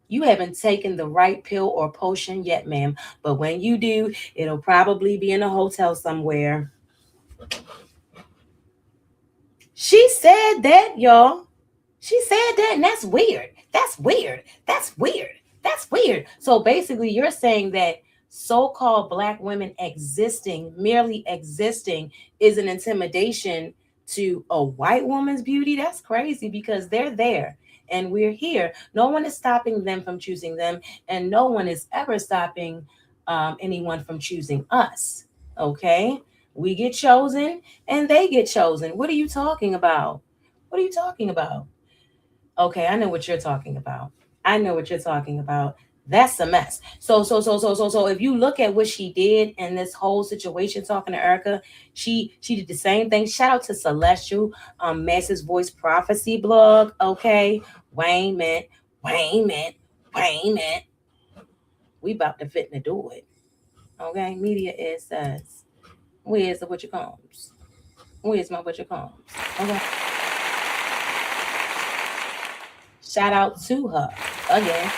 [SPEAKER 5] You haven't taken the right pill or potion yet, ma'am. But when you do, it'll probably be in a hotel somewhere. She said that, y'all. She said that, and that's weird. That's weird. That's weird. That's weird. So basically, you're saying that so-called Black women merely existing, is an intimidation to a white woman's beauty? That's crazy because they're there and we're here. No one is stopping them from choosing them, and no one is ever stopping anyone from choosing us. Okay? We get chosen and they get chosen. What are you talking about? What are you talking about? Okay, I know what you're talking about. I know what you're talking about. That's a mess. So if you look at what she did in this whole situation, talking to Erika, she did the same thing. Shout out to Celestial, Master's Voice Prophecy blog. Okay, wait a minute. We about to fit to do it. Okay, media is says, where's the butcher combs? Where's my butcher combs? Okay. Shout out to her again.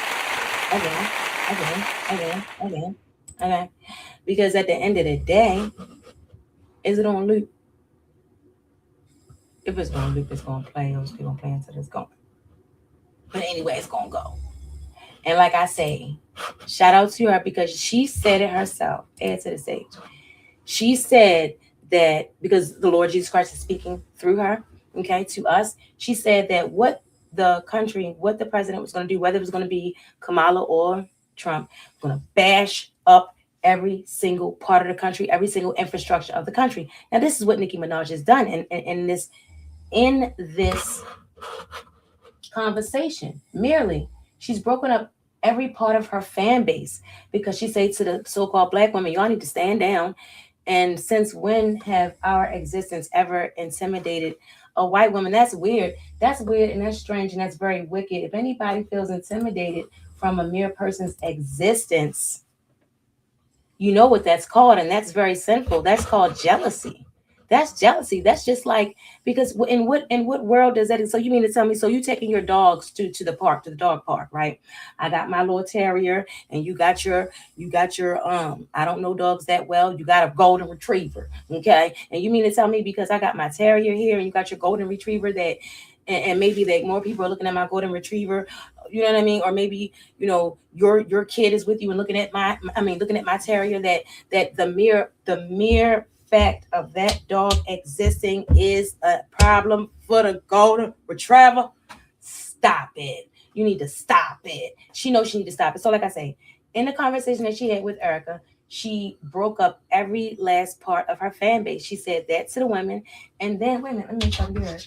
[SPEAKER 5] Because at the end of the day, is it on loop? If it's on loop, it's gonna play. It's gonna play until it's gone. But anyway, it's gonna go. And like I say, shout out to her because she said it herself. Add to the stage. She said that because the Lord Jesus Christ is speaking through her, okay, to us. She said that what the president was going to do, whether it was going to be Kamala or Trump, going to bash up every single part of the country, every single infrastructure of the country. Now, this is what Nicki Minaj has done in this conversation. Merely, she's broken up every part of her fan base because she said to the so-called Black women, y'all need to stand down. And since when have our existence ever intimidated a white woman? That's weird. That's weird and that's strange and that's very wicked. If anybody feels intimidated from a mere person's existence, you know what that's called, and that's very sinful. That's called jealousy. That's jealousy. That's just like, because in what world does that? So you mean to tell me, so you taking your dogs to the park, to the dog park, right? I got my little terrier and you got your I don't know dogs that well. You got a golden retriever. Okay. And you mean to tell me because I got my terrier here and you got your golden retriever that, and maybe that more people are looking at my golden retriever, you know what I mean? Or maybe, you know, your kid is with you and looking at my terrier, that the mere fact of that dog existing is a problem for the golden retriever. Stop it. You need to stop it. She knows she need to stop it. So like I say, in the conversation that she had with Erika, she broke up every last part of her fan base. She said that to the women. And then, wait a minute, let me make sure I'm good.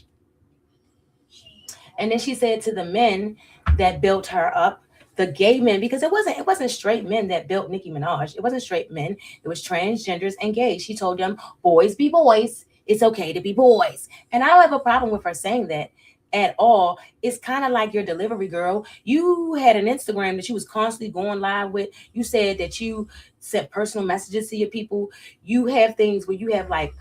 [SPEAKER 5] And then she said to the men that built her up, the gay men, because it wasn't straight men that built Nicki Minaj. It wasn't straight men. It was transgenders and gays. She told them, boys be boys. It's okay to be boys. And I don't have a problem with her saying that at all. It's kind of like your delivery girl. You had an Instagram that you was constantly going live with. You said that you sent personal messages to your people. You have things where you have like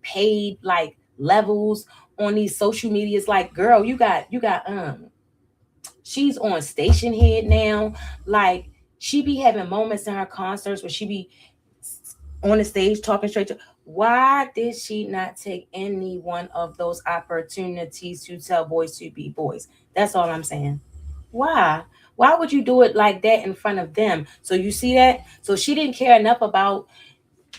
[SPEAKER 5] paid like levels on these social medias. Like, girl, you got she's on station head now. Like, she be having moments in her concerts where she be on the stage talking straight to. Why did she not take any one of those opportunities to tell boys to be boys? That's all I'm saying. Why? Why would you do it like that in front of them? So you see that? So she didn't care enough about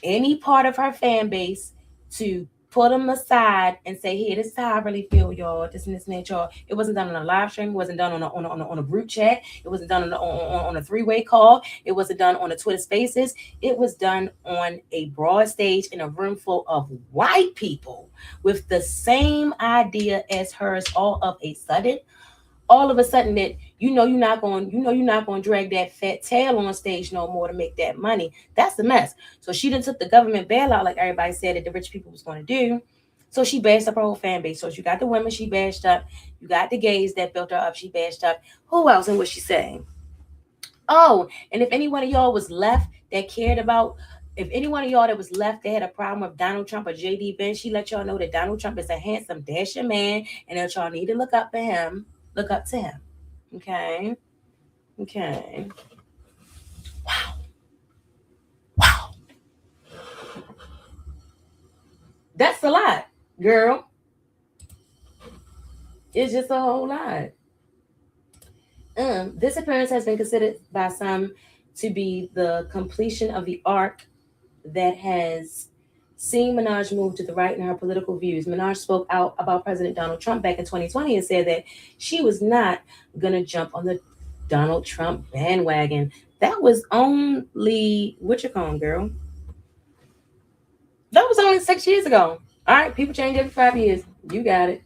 [SPEAKER 5] any part of her fan base to put them aside and say, "Hey, this is how I really feel, y'all. This and that, y'all." It wasn't done on a live stream. It wasn't done on a group chat. It wasn't done on a three-way call. It wasn't done on a Twitter Spaces. It was done on a broad stage in a room full of white people with the same idea as hers. All of a sudden, that you're not going to drag that fat tail on stage no more to make that money. That's the mess. So she done took the government bailout, like everybody said that the rich people was going to do. So she bashed up her whole fan base. So you got the women she bashed up, you got the gays that built her up, she bashed up. Who else and what she saying? Oh, and if any one of y'all was left that cared about, if any one of y'all that was left that had a problem with Donald Trump or JD Vance, she let y'all know that Donald Trump is a handsome, dashing man, and that y'all need to look up to him. Okay. Wow. That's a lot, girl. It's just a whole lot. This appearance has been considered by some to be the completion of the arc that has seen Minaj move to the right in her political views. Minaj spoke out about President Donald Trump back in 2020 and said that she was not going to jump on the Donald Trump bandwagon. That was only, girl? That was only 6 years ago. All right, people change every 5 years. You got it.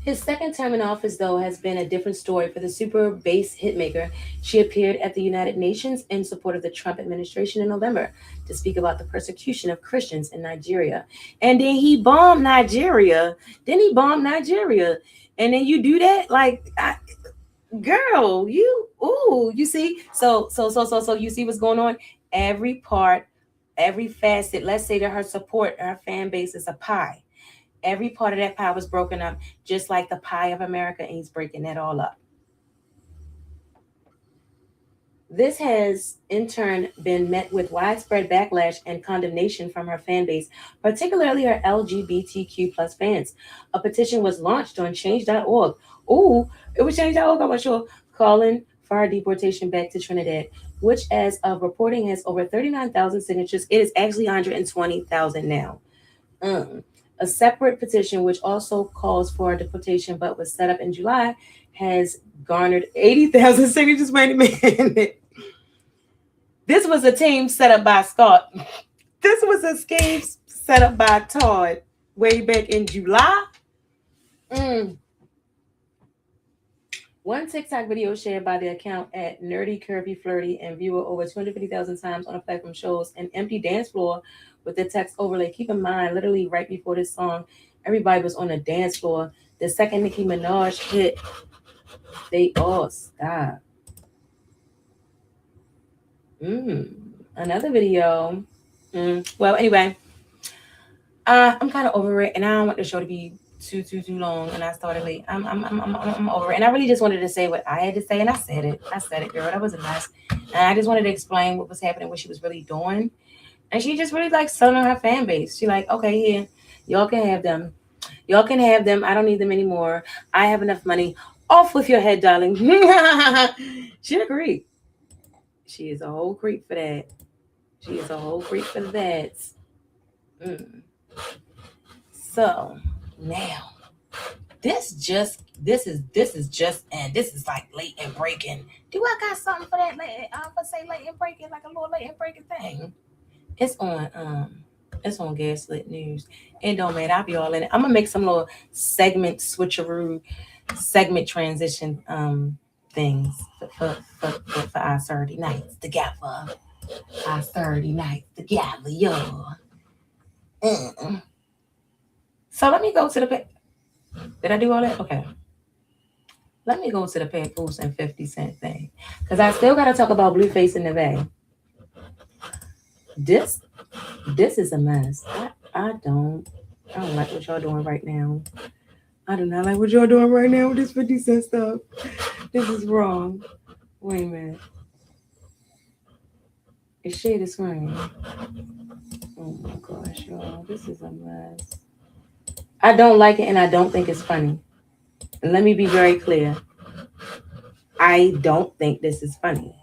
[SPEAKER 5] His second term in office, though, has been a different story for the super bass hitmaker. She appeared at the United Nations in support of the Trump administration in November to speak about the persecution of Christians in Nigeria. And then he bombed Nigeria. And then you do that? Like, girl, you see? So you see what's going on? Every part, every facet, let's say that her support, her fan base is a pie. Every part of that pie was broken up, just like the pie of America, and he's breaking that all up. This has, in turn, been met with widespread backlash and condemnation from her fan base, particularly her LGBTQ plus fans. A petition was launched on change.org. Ooh, it was change.org, I'm not sure, calling for her deportation back to Trinidad, which, as of reporting, has over 39,000 signatures. It is actually 120,000 now. A separate petition, which also calls for deportation but was set up in July, has garnered 80,000 signatures. Wait a minute. This was a team set up by Scott. This was a scheme set up by Todd way back in July. One TikTok video shared by the account at Nerdy Curvy Flirty and viewer over 250,000 times on a platform shows an empty dance floor with the text overlay. Keep in mind, literally right before this song, everybody was on a dance floor. The second Nicki Minaj hit, they all stopped. Another video. Well, anyway, I'm kind of over it, and I don't want the show to be too long. And I started late. I'm over it, and I really just wanted to say what I had to say, and I said it, girl. That was a mess, and I just wanted to explain what was happening, what she was really doing. And she just really like selling her fan base. She like, okay, here, y'all can have them. I don't need them anymore. I have enough money. Off with your head, darling. She a creep. She is a whole creep for that. So now this is just and this is like late and breaking. Do I got something for that late? I'm gonna say late and breaking, like a little late and breaking thing. It's on Gaslit News. It don't matter. I'll be all in it. I'm gonna make some little segment switcheroo, segment transition things for our Saturday nights together. Our Saturday nights together, y'all. So let me go to the. Did I do all that? Okay. Let me go to the Papoose and 50 Cent thing, because I still got to talk about Blueface Nevae. This is a mess. I don't like what y'all doing right now. I do not like what y'all doing right now with this 50 Cent stuff. This is wrong. Wait a minute. It's shade the screen. Oh my gosh, y'all. This is a mess. I don't like it and I don't think it's funny. And let me be very clear. I don't think this is funny.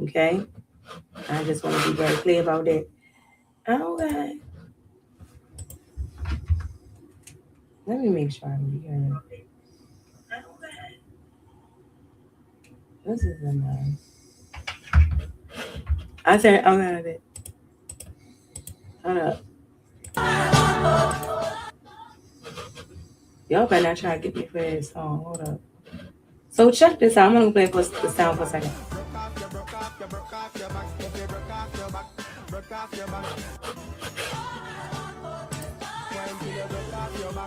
[SPEAKER 5] Okay? I just want to be very clear about that. Okay. Let me make sure I'm hearing. This is a mess. I said, I'm out of it. Hold up. Y'all better not try to get me for this song. Hold up. So check this out. I'm going to play for the sound for a second.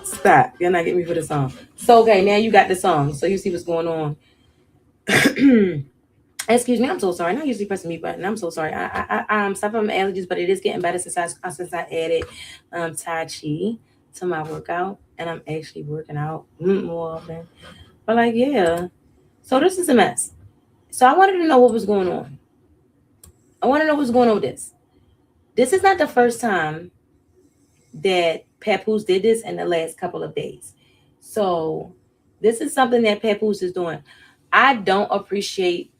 [SPEAKER 5] Stop. You're not getting me for the song. So, okay, now you got the song. So you see what's going on. Excuse me, I'm so sorry. I usually press the mute button. I'm so sorry. I'm suffering from allergies, but it is getting better since I added Tai Chi to my workout, and I'm actually working out more often. But like, yeah. So this is a mess. So I wanted to know what was going on. I want to know what's going on with this. This is not the first time that Papoose did this in the last couple of days. So this is something that Papoose is doing. I don't appreciate.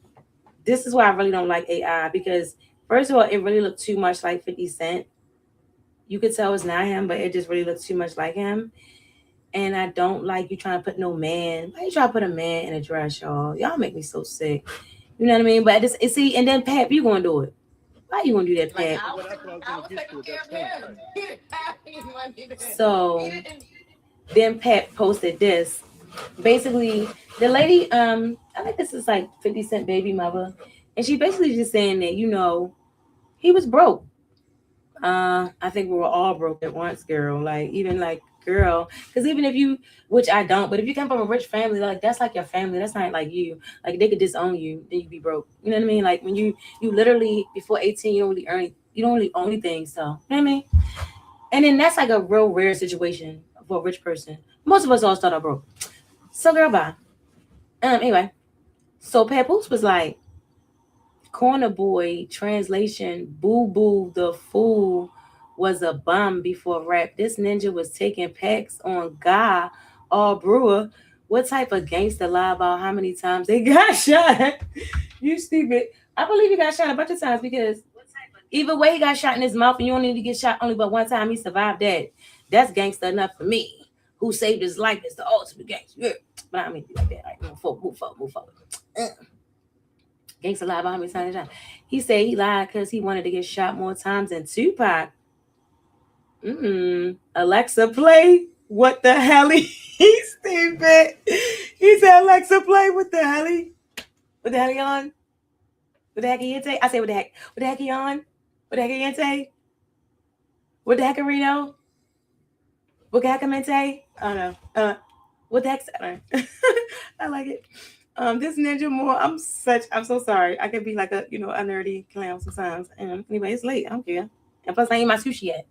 [SPEAKER 5] This is why I really don't like AI, because first of all, it really looked too much like 50 Cent. You could tell it's not him, but it just really looks too much like him. And I don't like you trying to put no man. Why you trying to put a man in a dress, y'all? Y'all make me so sick. You know what I mean? But see, and then Pap, you gonna do it. Why you gonna do that, Pap? So then Pap posted this. Basically, the lady, I think this is like 50 Cent baby mother, and she basically just saying that, you know, he was broke. I think we were all broke at once, girl. Like, even like, girl, because even if you, which I don't, but if you come from a rich family, like, that's like your family. That's not like you. Like, they could disown you, then you be broke. You know what I mean? Like, when you literally before 18, you don't really own anything. So, you know what I mean? And then that's like a real rare situation for a rich person. Most of us all start out broke. So, girl, bye. Anyway, so Papoose was like, Corner Boy, translation, Boo Boo the Fool was a bum before rap. This ninja was taking packs on Guy or Brewer. What type of gangster lie about how many times they got shot? You stupid. I believe he got shot a bunch of times, because either way he got shot in his mouth and you only need to get shot only but one time. He survived that. That's gangster enough for me. Who saved his life is the ultimate gangster. Yeah. But I don't mean to be like that. Like, move forward. Gangsta lied about how many times. He said he lied because he wanted to get shot more times than Tupac. Alexa, play What the Hell? He's stupid. He said, Alexa, play What the Hell? What the hell he on? What the heck he into? I say, what the heck he on? What the heck he into? What the heck Reno? What the heck Mente? I don't know. What the heck's that? I like it. This Ninja Moore, I'm so sorry. I could be like a nerdy clown sometimes. Anyway, it's late. I don't care. And plus, I ain't my sushi yet.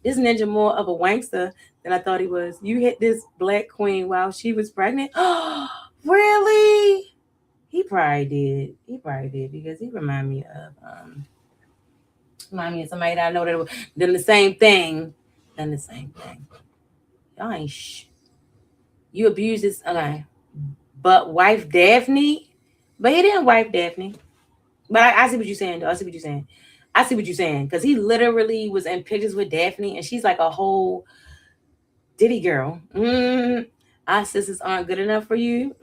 [SPEAKER 5] This Ninja more of a wankster than I thought he was. You hit this black queen while she was pregnant. Oh, really? He probably did because he remind me of somebody that I know that done the same thing. Y'all ain't you abuse this. Okay. But wife Daphne, but he didn't wife Daphne. But I see what you're saying, though. I see what you're saying. I see what you're saying, because he literally was in pictures with Daphne, and she's like a whole Diddy girl. Our sisters aren't good enough for you.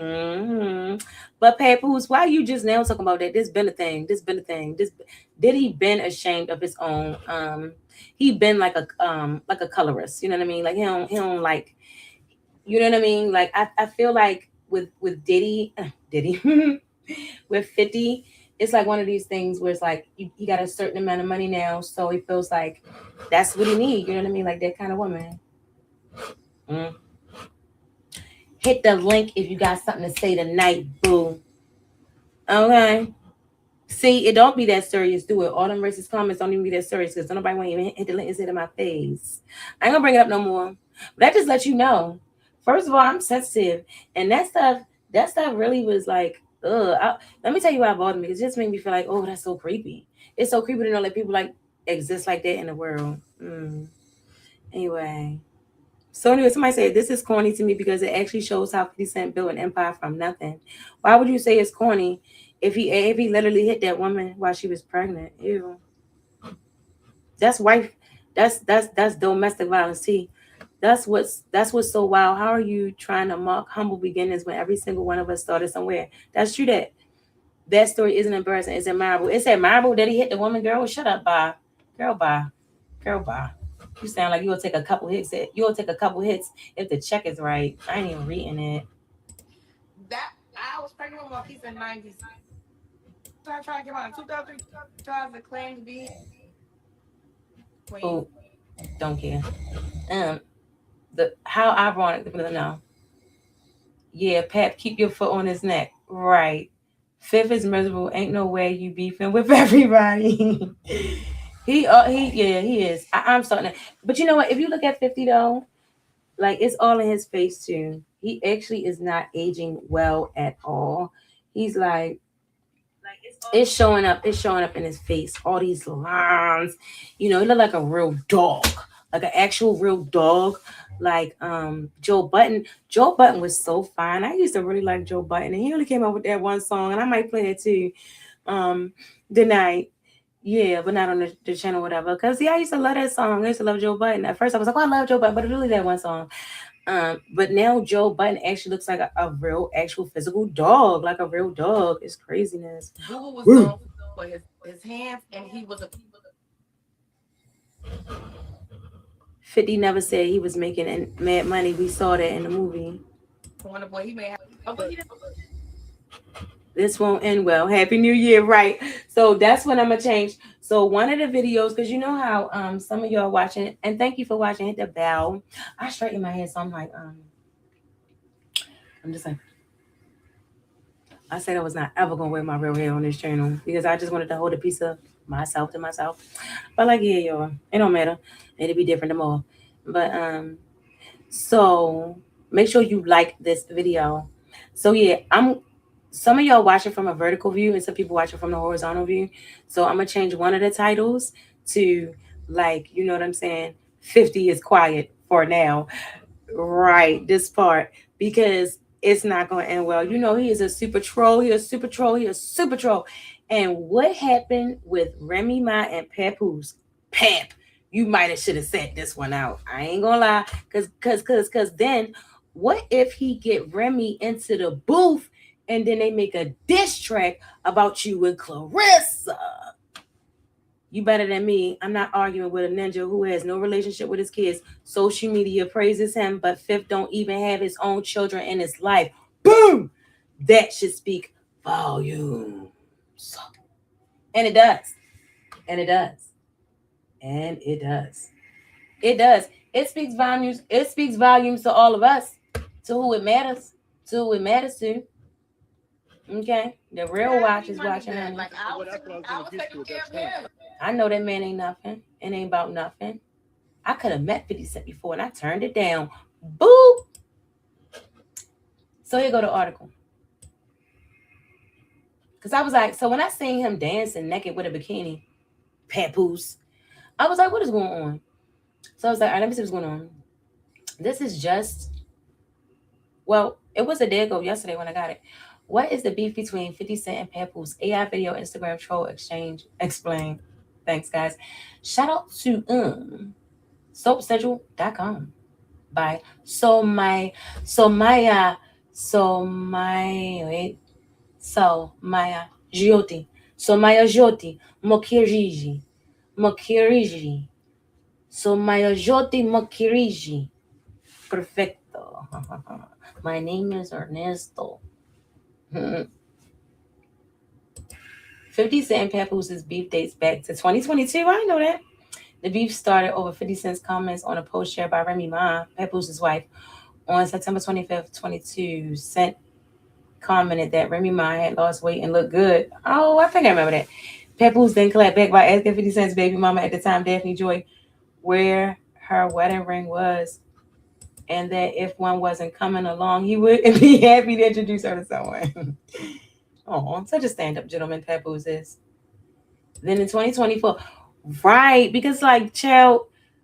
[SPEAKER 5] But Papoose, why you just now talking about that? This been a thing. This Diddy been ashamed of his own. He been like a colorist. You know what I mean? Like he don't like. You know what I mean? Like I feel like with Diddy with 50. It's like one of these things where it's like he got a certain amount of money now, so he feels like that's what he needs. You know what I mean? Like that kind of woman. Hit the link if you got something to say tonight, boo. Okay. See, it don't be that serious. Do it. All them racist comments don't even be that serious because nobody want to even hit the link and say it in my face. I ain't gonna bring it up no more. But that just let you know. First of all, I'm sensitive, and that stuff really was like, ugh. Let me tell you why it bothered me. It just made me feel like, oh, that's so creepy. It's so creepy to know that people like exist like that in the world. Anyway. So anyway, somebody said this is corny to me because it actually shows how 50 Cent built an empire from nothing. Why would you say it's corny if he literally hit that woman while she was pregnant? Ew. That's wife. That's domestic violence. See, that's what's so wild. How are you trying to mock humble beginnings when every single one of us started somewhere? That's true. That story isn't embarrassing. It's admirable. It's admirable that he hit the woman. Girl, shut up, bye. Girl, bye. You sound like you'll take a couple hits. You'll take a couple hits if the check is right. I ain't even reading it.
[SPEAKER 6] That I was pregnant with my piece in 90s. So I tried to get out in 2000. The claim to be.
[SPEAKER 5] Oh, don't care. How ironic. No. Yeah, Pap, keep your foot on his neck. Right. Fifth is miserable. Ain't no way you beefing with everybody. He is. I'm starting to. But you know what? If you look at 50 though, like it's all in his face too. He actually is not aging well at all. He's like it's showing up. It's showing up in his face. All these lines. You know, he look like a real dog, like an actual real dog. Like Joe Budden. Joe Budden was so fine. I used to really like Joe Budden, and he only came out with that one song, and I might play that too. Tonight. Yeah, but not on the channel, whatever. Because, I used to love that song. I used to love Joe Budden. At first, I was like, oh, I love Joe Budden, but it's really that one song. But now Joe Budden actually looks like a real, actual physical dog, like a real dog. It's craziness.
[SPEAKER 6] Google was known for his hands, and he was a...
[SPEAKER 5] 50 never said he was making mad money. We saw that in the movie.
[SPEAKER 6] Wonder Boy, he may have...
[SPEAKER 5] This won't end well. Happy New Year, right? So that's what I'm gonna change. So one of the videos, because you know how some of y'all watching, and thank you for watching. Hit the bell. I straighten my hair, so I'm like, I'm just like, I said I was not ever gonna wear my real hair on this channel because I just wanted to hold a piece of myself to myself. But like, yeah, y'all, it don't matter. It'll be different tomorrow. But so make sure you like this video. So yeah, some of y'all watching from a vertical view and some people watching from the horizontal view. So I'm going to change one of the titles to like, you know what I'm saying? 50 is quiet for now. Right. This part, because it's not going to end well. You know, he is a super troll. He is a super troll. And what happened with Remy Ma and Papoose? Pap, you might have should have said this one out. I ain't going to lie. Because then what if he get Remy into the booth and then they make a diss track about you and Clarissa? You better than me. I'm not arguing with a ninja who has no relationship with his kids. Social media praises him, but Fifth don't even have his own children in his life. Boom! That should speak volumes. And it does. It speaks volumes. It speaks volumes to all of us, to who it matters to. Okay, the real watch is watching him.
[SPEAKER 6] Like, I was taking care of him.
[SPEAKER 5] I know that man ain't nothing. It ain't about nothing. I could have met 50 Cent before and I turned it down. Boop. So here go the article. Because I was like, so when I seen him dancing naked with a bikini, Papoose, I was like, what is going on? So I was like, all right, let me see what's going on. This is just, well, it was a day ago yesterday when I got it. What is the beef between 50 Cent and Papoose? AI video Instagram troll exchange. Explain. Thanks, guys. Shout out to soapschedule.com by Somaya Jyoti. Somaya Jyoti Mokiriji. Somaya Jyoti Mokiriji. Perfecto. My name is Ernesto. 50 Cent and Papoose's beef dates back to 2022. I know that. The beef started over 50 Cent's comments on a post shared by Remy Ma, Papoose's wife, on September 25th, 22. Cent commented that Remy Ma had lost weight and looked good. Oh, I think I remember that. Papoose then clapped back by asking 50 Cent's baby mama at the time, Daphne Joy, where her wedding ring was, and that if one wasn't coming along, he would be happy to introduce her to someone. Oh, such a stand-up gentleman, Papoose is. Then in 2024, right, because like, child,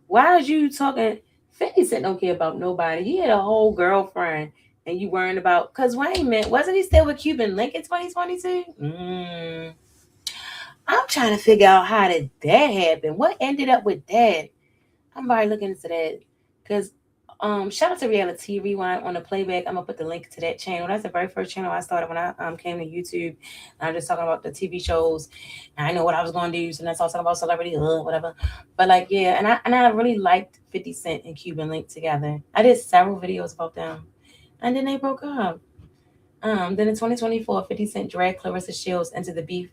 [SPEAKER 5] why are you talking? 50 Cent don't care about nobody. He had a whole girlfriend, and you worrying about, because Wayne, man, wasn't he still with Cuban Link in 2022? I'm trying to figure out how did that happen. What ended up with that? I'm probably looking into that, because shout out to Reality Rewind on the playback. I'm gonna put the link to that channel. That's the very first channel I started when I came to YouTube. And I'm just talking about the TV shows. And I know what I was gonna do, so that's all talking about celebrity, whatever. But like, yeah, and I really liked 50 Cent and Cuban Link together. I did several videos about them, and then they broke up. Then in 2024, 50 Cent dragged Clarissa Shields into the beef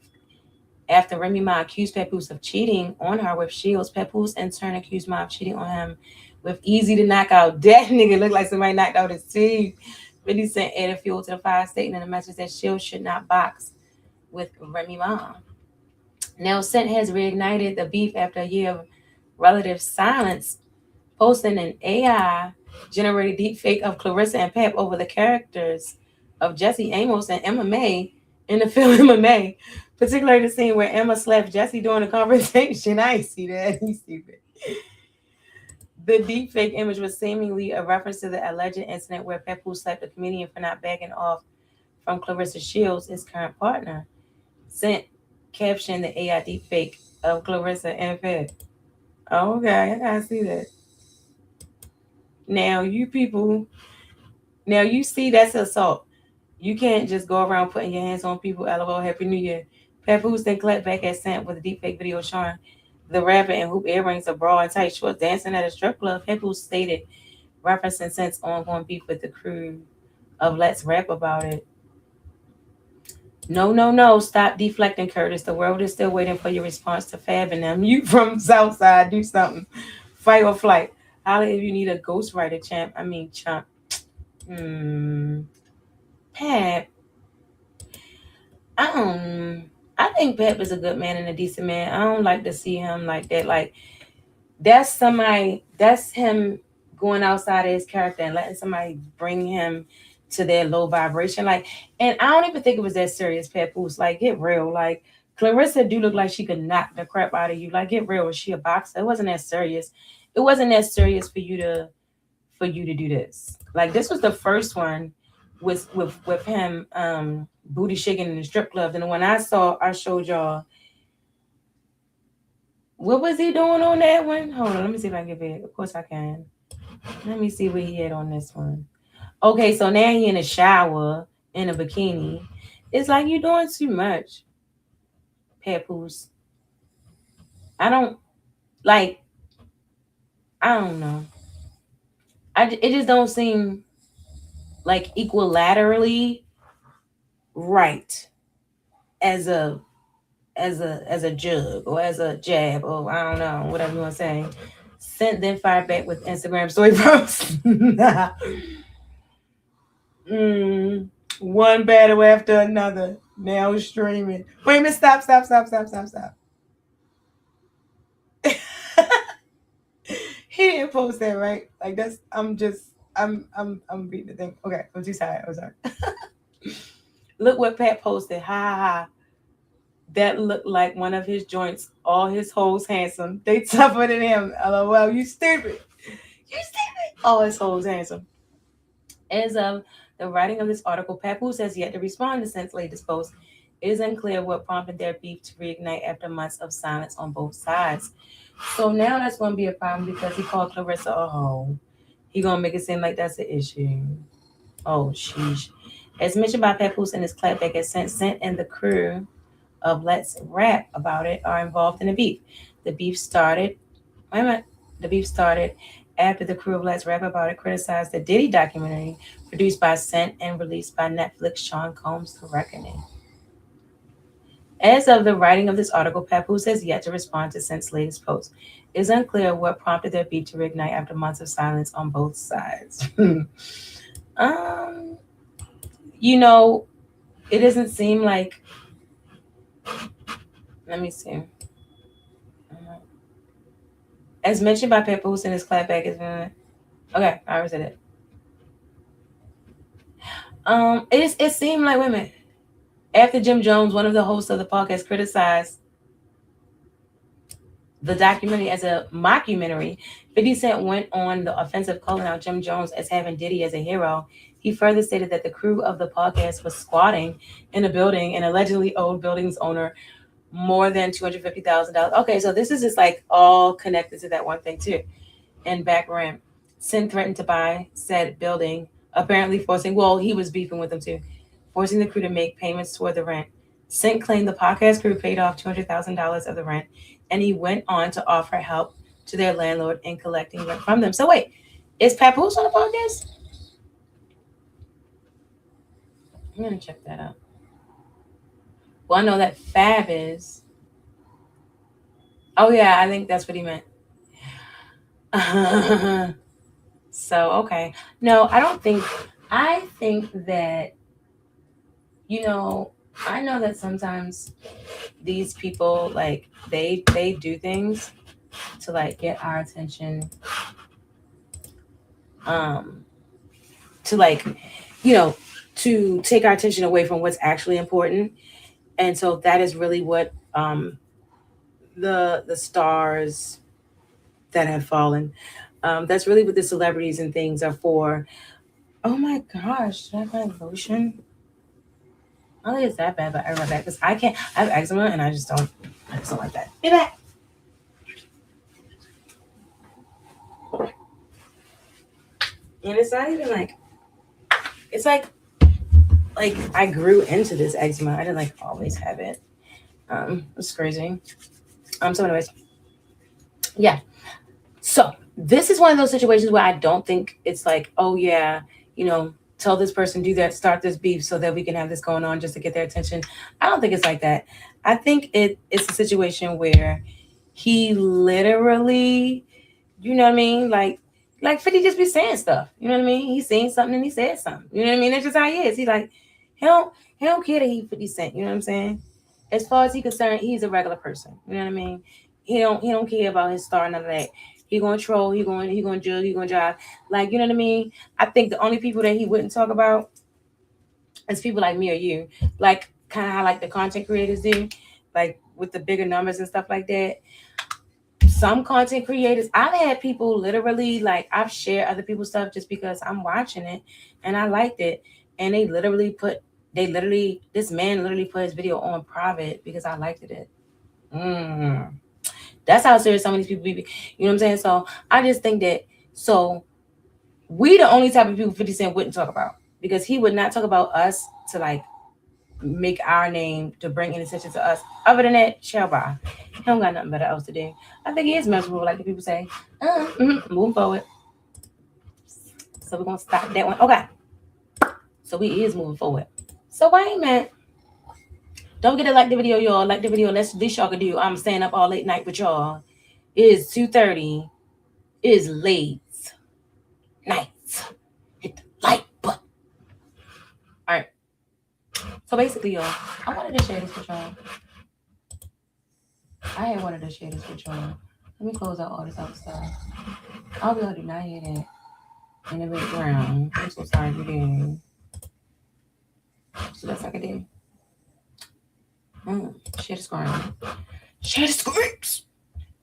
[SPEAKER 5] after Remy Ma accused Papoose of cheating on her with Shields. Papoose in turn accused Ma of cheating on him with Easy to knock out. That nigga looked like somebody knocked out his teeth. 50 Cent added fuel to the fire, stating in a message that Shields should not box with Remy Ma. Now, Cent has reignited the beef after a year of relative silence, posting an AI-generated deepfake of Clarissa and Pap over the characters of Jesse Amos and Emma May in the film Emma May, particularly the scene where Emma slapped Jesse during the conversation. I ain't see that. He's stupid. The deepfake image was seemingly a reference to the alleged incident where Papoose slapped the comedian for not backing off from Clarissa Shields, his current partner. Cent captioned the AI deepfake of Clarissa and Pap. Oh, okay, I gotta see that. Now, you people, you see that's assault. You can't just go around putting your hands on people. LOL, Happy New Year. Papoose then clapped back at Cent with a deepfake video showing the rapper in hoop earrings, a bra, and tight shorts dancing at a strip club. Papoose stated, referencing Cent's ongoing beef with the crew of Let's Rap About It. No. Stop deflecting, Curtis. The world is still waiting for your response to Fab and them. You from Southside, do something. Fight or flight. Holla if you need a ghostwriter, champ. Chump. Pap. I think Pep is a good man and a decent man. I don't like to see him like that. Like, that's him going outside of his character and letting somebody bring him to their low vibration. Like, and I don't even think it was that serious, Papoose. Like, get real. Like, Clarissa do look like she could knock the crap out of you. Like, get real. Was she a boxer? It wasn't that serious. It wasn't that serious for you to do this. Like, this was the first one with him booty shaking in the strip club. And the one I showed y'all. What was he doing on that one? Hold on, let me see if I can get it. Of course I can. Let me see what he had on this one. Okay, so now he in a shower in a bikini. It's like, you're doing too much, Papoose. I don't know. It just don't seem like equilaterally right as a jug or as a jab, or I don't know, whatever you want to say. Cent then fired back with Instagram story posts. One battle after another. Now streaming. Wait a minute, stop. He didn't post that, right? Like, that's I'm beating the thing. Okay, I'm too tired. I'm sorry. Look what Pat posted. Ha. That looked like one of his joints. All his hoes handsome. They tougher than him. LOL, you stupid. All his hoes handsome. As of the writing of this article, Papoose has yet to respond to Cent's latest post. It is unclear what prompted their beef to reignite after months of silence on both sides. So now that's going to be a problem because he called Clarissa a hoe. He going to make it seem like that's an issue. Oh, sheesh. As mentioned by Papoose in his clapback, as Scent and the crew of Let's Rap About It are involved in the beef. The beef started after the crew of Let's Rap About It criticized the Diddy documentary produced by Scent and released by Netflix, Sean Combs' The Reckoning. As of the writing of this article, Papoose has yet to respond to Scent's latest post. It is unclear what prompted their beef to reignite after months of silence on both sides. It doesn't seem like. Let me see. As mentioned by Papoose in his clapback, okay, I already said it. It seemed like women. After Jim Jones, one of the hosts of the podcast, criticized the documentary as a mockumentary, 50 Cent went on the offensive, calling out Jim Jones as having Diddy as a hero. He further stated that the crew of the podcast was squatting in a building and allegedly owed building's owner more than $250,000. Okay, so this is just like all connected to that one thing too. And back rent, Sin threatened to buy said building, apparently he was beefing with them too, forcing the crew to make payments toward the rent. Sin claimed the podcast crew paid off $200,000 of the rent, and he went on to offer help to their landlord in collecting rent from them. So wait, is Papoose on the podcast? I'm gonna check that out. Well, I know that Fab is. Oh yeah, I think that's what he meant. So okay. No, I don't think. I think that, I know that sometimes these people, like, they do things to, like, get our attention, to, like, to take our attention away from what's actually important. And so that is really what the stars that have fallen, that's really what the celebrities and things are for. Oh my gosh, did I find lotion? I don't think it's that bad, but I remember that because I have eczema and I just don't like that. Get back. And it's not even like, it's like I grew into this eczema. I didn't always have it. It's crazy. So anyways, yeah. So this is one of those situations where I don't think it's like, oh yeah, tell this person, do that, start this beef so that we can have this going on just to get their attention. I don't think it's like that. I think it's a situation where he literally, you know what I mean? Like 50 just be saying stuff. You know what I mean? He's saying something and he said something. You know what I mean? That's just how he is. He don't care that he 50 Cent. You know what I'm saying? As far as he's concerned, he's a regular person. You know what I mean? He don't care about his star, none of that. He gonna troll, he gonna jug, he gonna jive. Like, you know what I mean? I think the only people that he wouldn't talk about is people like me or you. Like kind of how the content creators do, like with the bigger numbers and stuff like that. Some content creators, I've had people literally, I've shared other people's stuff just because I'm watching it and I liked it. And this man literally put his video on private because I liked it. That's how serious some of these people be. You know what I'm saying? So I just think that, we the only type of people 50 Cent wouldn't talk about, because he would not talk about us to make our name to bring any attention to us. Other than that, shall by. He don't got nothing better else to do. I think he is miserable, like the people say. Moving forward. So we're gonna stop that one. Okay. So we is moving forward. So why ain't man? Don't forget to like the video, y'all. Like the video. That's this y'all can do. I'm staying up all late night with y'all. It is 2:30. It is late night. Hit the like button. All right. So basically, y'all, I wanted to share this with y'all. Let me close out all this other stuff. I hope y'all do not hear that in the background. I'm so sorry for that. So that's like I did. Share the screen. Share the screens.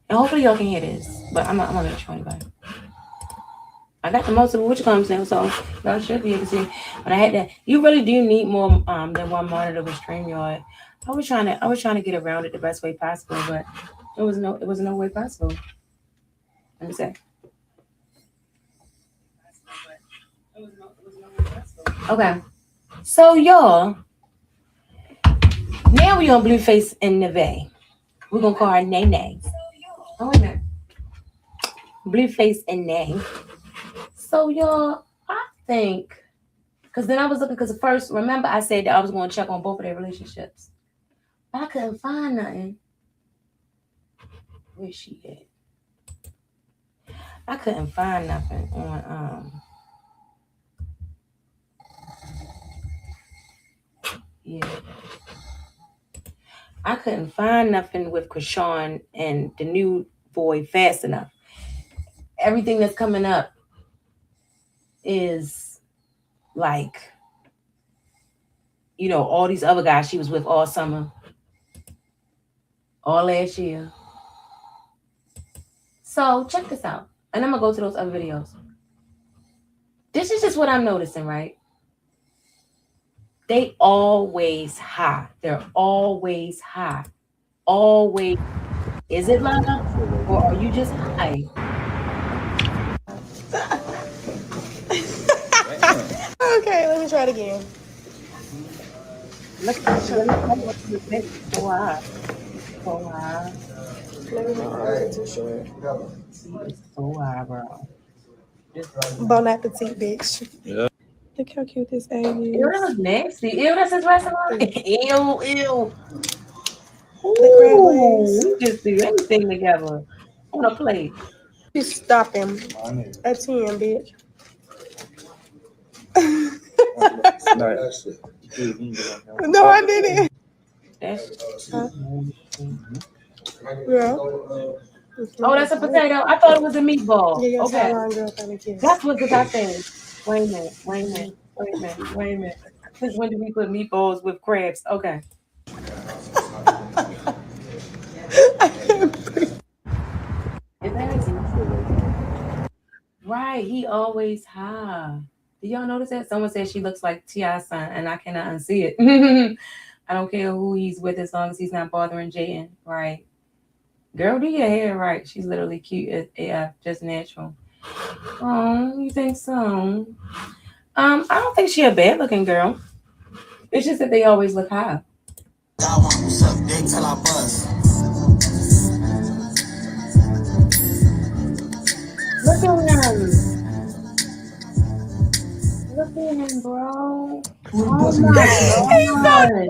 [SPEAKER 5] And hopefully y'all can hear this. But I'm gonna make sure anybody. I got the multiple which comes now, so y'all should be able to see. But I had that. You really do need more than one monitor with StreamYard. I was trying to get around it the best way possible, but it was no way possible. Let me say. Okay. So y'all, now we on Blueface and Nevae. We're gonna call her Nene. Oh wait a minute. Blueface and Nevae. So y'all, I think, because then I was looking, because first, remember I said that I was going to check on both of their relationships. But I couldn't find nothing. Where's she at? I couldn't find nothing on yeah. I couldn't find nothing with Krishan and the new boy fast enough. Everything that's coming up is like, you know, all these other guys she was with all summer, all last year. So check this out. And I'm going to go to those other videos. This is just what I'm noticing, right? They always high. They're always high. Always. Is it love? Or are you just high?
[SPEAKER 8] Okay, let me try it again.
[SPEAKER 5] Look at this. So high. So high.
[SPEAKER 8] Maybe my arms are too short.
[SPEAKER 5] It's so high, bro.
[SPEAKER 8] Bon appetit, bitch. Yeah. Look how cute this egg is.
[SPEAKER 5] Ew, that was nasty. Ew, that's his restaurant. Ew.
[SPEAKER 8] The crab
[SPEAKER 5] Ooh,
[SPEAKER 8] legs.
[SPEAKER 5] we just do everything together on a plate.
[SPEAKER 8] You stop him. A 10, bitch. No, I didn't. Yeah.
[SPEAKER 5] Oh, that's a potato. I thought it was a meatball.
[SPEAKER 8] Yeah,
[SPEAKER 5] okay.
[SPEAKER 8] Girl,
[SPEAKER 5] that's what I said. Wait a minute. Since when did we put meatballs with crabs? Okay. Right, he always high. Do y'all notice that? Someone said she looks like T.I.'s son, and I cannot unsee it. I don't care who he's with as long as he's not bothering Jaden. Right. Girl, do your hair right. She's literally cute as AF, just natural. Oh, you think so? I don't think she a bad looking girl. It's just that they always look high. Look at him. Look at him, bro. Oh my God.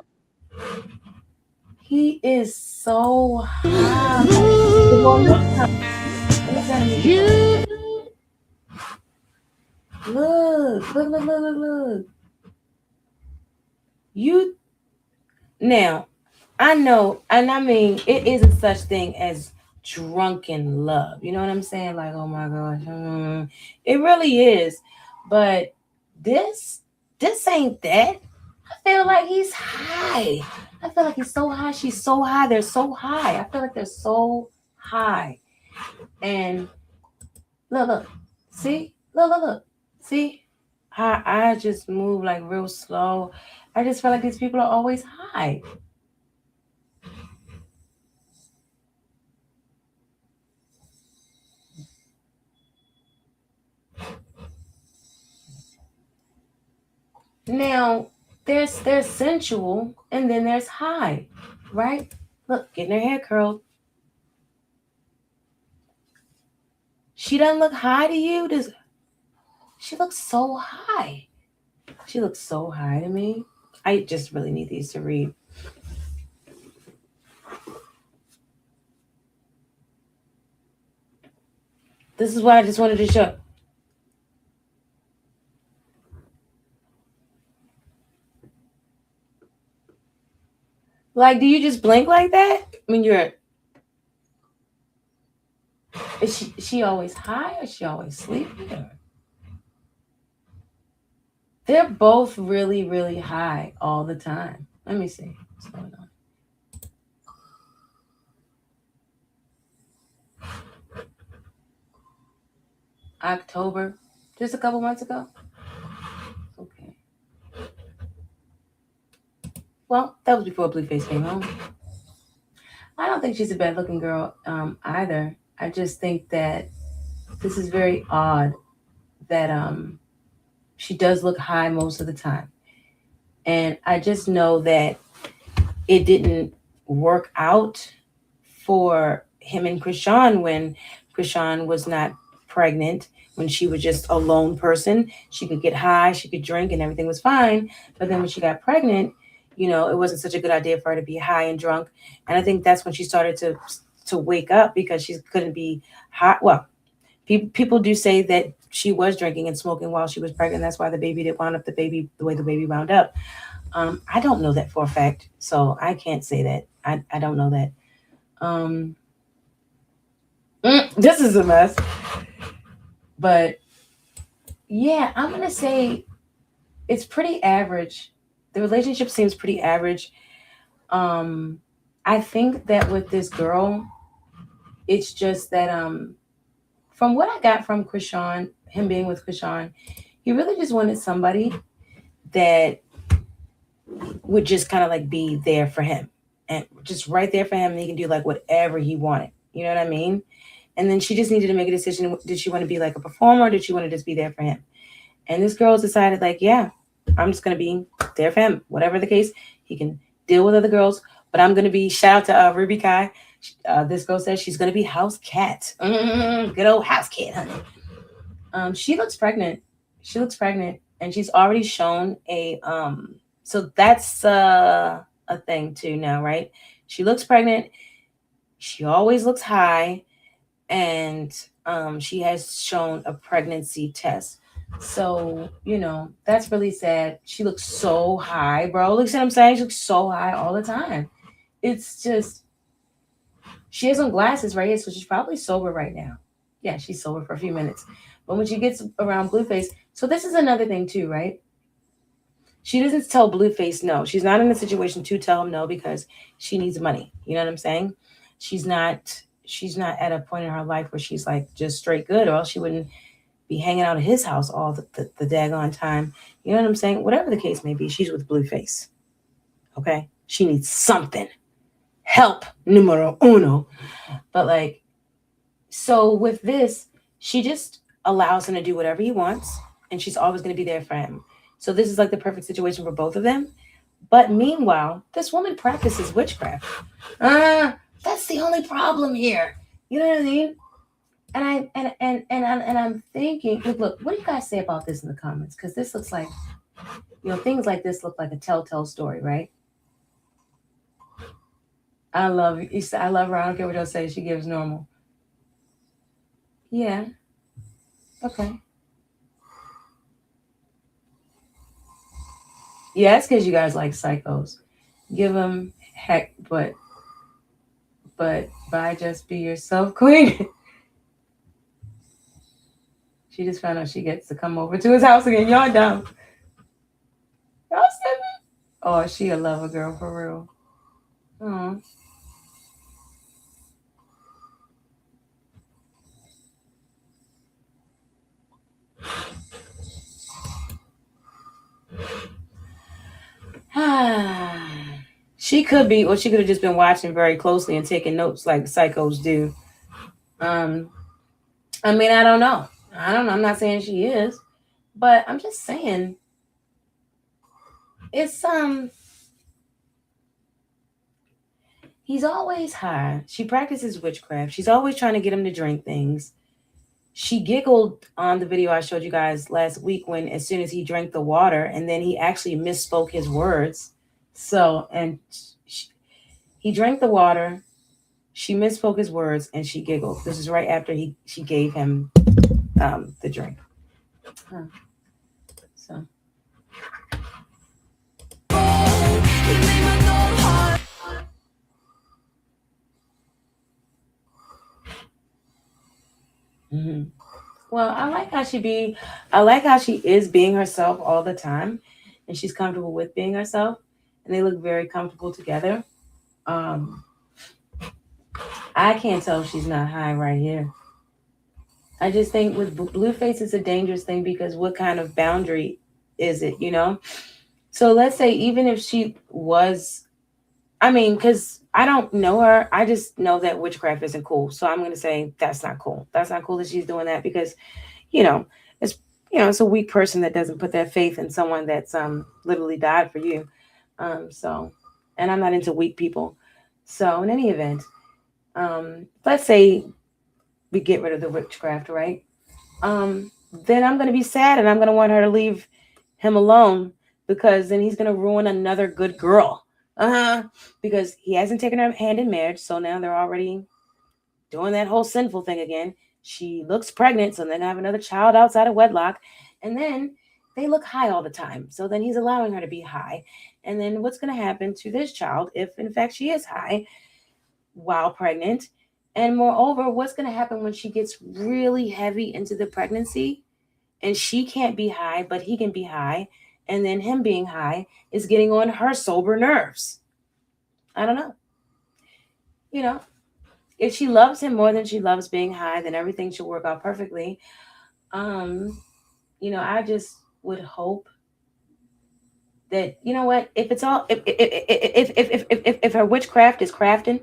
[SPEAKER 5] He is so high. Look. You now, I know, and I mean, it isn't such thing as drunken love. You know what I'm saying? Like, oh my gosh, it really is. But this ain't that. I feel like he's high. I feel like he's so high. She's so high. They're so high. I feel like they're so high. And look. See? Look. See? I just move like real slow. I just feel like these people are always high. Now, there's sensual and then there's high, right? Look, getting her hair curled. She doesn't look high to you? She looks so high. She looks so high to me. I just really need these to read. This is what I just wanted to show. Like, do you just blink like that? I mean, is she always high or is she always sleepy? They're both really, really high all the time. Let me see what's going on. October, just a couple months ago. Okay. Well, that was before Blueface came home. I don't think she's a bad looking girl either. I just think that this is very odd that she does look high most of the time. And I just know that it didn't work out for him and Krishan when Krishan was not pregnant, when she was just a lone person. She could get high, she could drink, and everything was fine. But then when she got pregnant, you know, it wasn't such a good idea for her to be high and drunk. And I think that's when she started to wake up, because she couldn't be high. Well, people do say that she was drinking and smoking while she was pregnant. That's why the baby didn't wound up the way the baby wound up. I don't know that for a fact, so I can't say that. I don't know that. This is a mess. But yeah, I'm going to say it's pretty average. The relationship seems pretty average. I think that with this girl, it's just that from what I got from Krishan, him being with Krishan, he really just wanted somebody that would just kind of like be there for him and just right there for him. And he can do like whatever he wanted. You know what I mean? And then she just needed to make a decision. Did she want to be like a performer, or did she want to just be there for him? And this girl decided like, yeah, I'm just going to be there for him. Whatever the case, he can deal with other girls, but I'm going to be, shout out to Ruby Kai. This girl says she's going to be house cat. Good old house cat, honey. She looks pregnant. She looks pregnant, and she's already shown a, so that's a thing too now, right? She looks pregnant. She always looks high, and she has shown a pregnancy test. So, you know, that's really sad. She looks so high, bro. Look at what I'm saying? She looks so high all the time. It's just, she has on glasses right here, so she's probably sober right now. Yeah, she's sober for a few minutes. But when she gets around Blueface, so this is another thing too, right? She doesn't tell Blueface no. She's not in a situation to tell him no because she needs money. You know what I'm saying? She's not at a point in her life where she's like just straight good, or else she wouldn't be hanging out at his house all the daggone time. You know what I'm saying? Whatever the case may be, she's with Blueface. Okay? She needs something. Help, numero uno. But like, so with this, she just allows him to do whatever he wants, and she's always going to be there for him. So this is like the perfect situation for both of them. But meanwhile, this woman practices witchcraft. That's the only problem here. You know what I mean? And I'm thinking, look, what do you guys say about this in the comments? Because this looks like, you know, things like this look like a telltale story, right? I love her. I don't care what y'all say. She gives normal. Yeah. Okay. Yeah, it's because you guys like psychos. Give them heck, but by just be yourself, queen. She just found out she gets to come over to his house again. Y'all dumb. Y'all stupid. Oh, she a lover girl for real. Oh. She could be, or she could have just been watching very closely and taking notes like psychos do. I mean, I don't know. I'm not saying she is, but I'm just saying it's he's always high. She practices witchcraft. She's always trying to get him to drink things. She giggled on the video I showed you guys last week when as soon as he drank the water, and then he actually misspoke his words. So, and he drank the water, she misspoke his words, and she giggled. This is right after she gave him the drink. So. Mm-hmm. Well, I like how she is being herself all the time, and she's comfortable with being herself, and they look very comfortable together. I can't tell if she's not high right here. I just think with Blueface, it's a dangerous thing because what kind of boundary is it, you know? So let's say even if she was, I mean, because I don't know her, I just know that witchcraft isn't cool. So I'm gonna say that's not cool. That's not cool that she's doing that because, you know, it's it's a weak person that doesn't put their faith in someone that's literally died for you. So, and I'm not into weak people. So in any event, let's say we get rid of the witchcraft, right? Then I'm gonna be sad and I'm gonna want her to leave him alone because then he's gonna ruin another good girl. Because he hasn't taken her hand in marriage, so now they're already doing that whole sinful thing again. She looks pregnant, so then have another child outside of wedlock, and then they look high all the time. So then he's allowing her to be high. And then what's going to happen to this child if, in fact, she is high while pregnant? And moreover, what's going to happen when she gets really heavy into the pregnancy and she can't be high, but he can be high? And then him being high is getting on her sober nerves. I don't know. If she loves him more than she loves being high, then everything should work out perfectly. I just would hope that, you know what, if it's all if her witchcraft is crafting,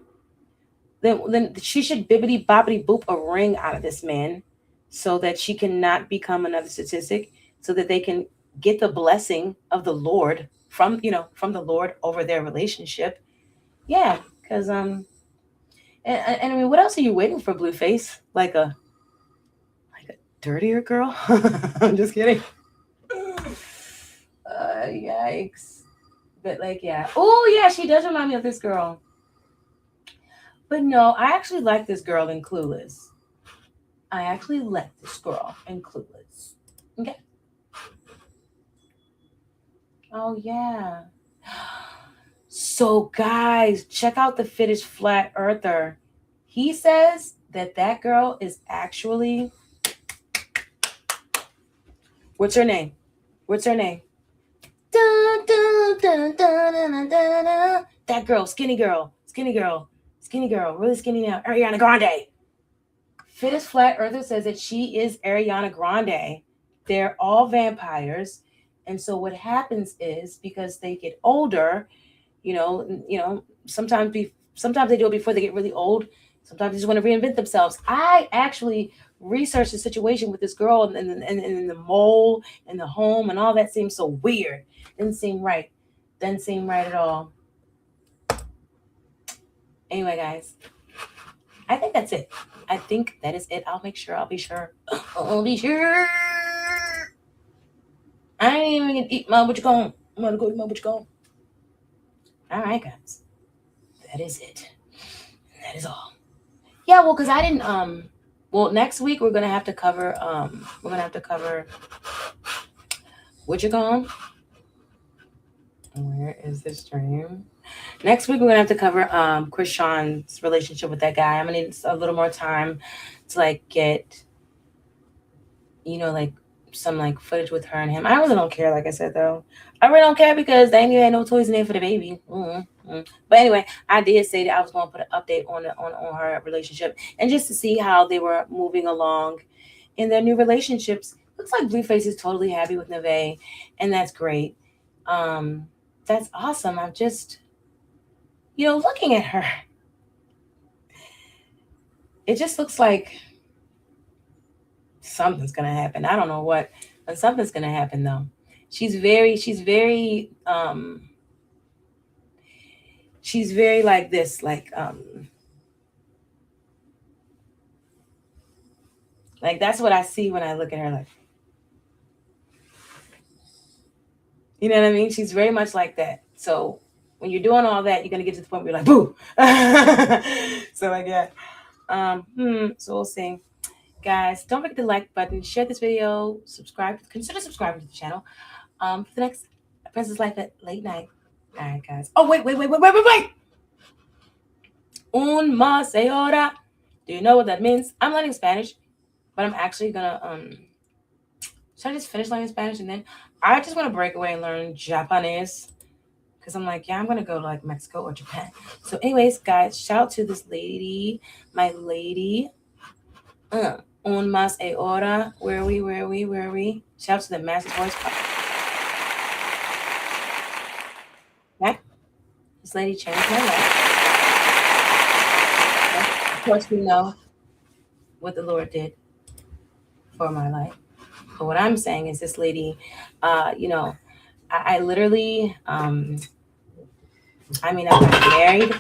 [SPEAKER 5] then she should bibbity boppity boop a ring out of this man so that she cannot become another statistic, so that they can get the blessing of the Lord from the Lord over their relationship. Yeah, because and I mean, what else are you waiting for, Blueface? Like a dirtier girl? I'm just kidding. Yikes. But yeah. Oh yeah, she does remind me of this girl. But no, I actually like this girl in Clueless. Okay. Oh yeah. So guys, check out the fittest flat earther. He says that girl is actually, what's her name? Dun, dun, dun, dun, dun, dun, dun. That girl, skinny girl, really skinny now. Ariana Grande. Fittest flat earther says that she is Ariana Grande. They're all vampires, and so what happens is, because they get older, sometimes they do it before they get really old. Sometimes they just want to reinvent themselves. I actually researched the situation with this girl and the mole and the home and all that seems so weird. Didn't seem right at all. Anyway, guys, I think that's it. I think that is it. I'll be sure. I ain't even gonna eat my what you going. I'm gonna go eat my what you going. All right, guys. That is it. That is all. Yeah, well, because I didn't next week we're gonna have to cover what you going. Where is this stream? Next week we're gonna have to cover Krishan's relationship with that guy. I'm gonna need a little more time to get some footage with her and him. I really don't care, like I said though. I really don't care because they ain't no toys in there for the baby. But anyway, I did say that I was gonna put an update on her relationship and just to see how they were moving along in their new relationships. Looks like Blueface is totally happy with Nevae, and that's great. That's awesome. I'm just, looking at her. It just looks like something's gonna happen. I don't know what, but something's gonna happen though. She's very like this, like that's what I see when I look at her, like, you know what I mean? She's very much like that. So when you're doing all that, you're gonna get to the point where you're like, boo. So so we'll see. Guys, don't forget the like button, share this video, consider subscribing to the channel for the next Princess Life at Late Night. All right, guys. Oh, wait. Un más ahora. Do you know what that means? I'm learning Spanish, but I'm actually gonna should I just finish learning Spanish and then I just want to break away and learn Japanese? Because I'm like, yeah, I'm gonna go to Mexico or Japan. So anyways, guys, shout out to this lady, my lady. Un más ahora. Where are we? Shout out to the Master Voice. Okay? This lady changed my life. Okay? Of course, we know what the Lord did for my life. But what I'm saying is this lady, you know, I literally, I mean, I got married.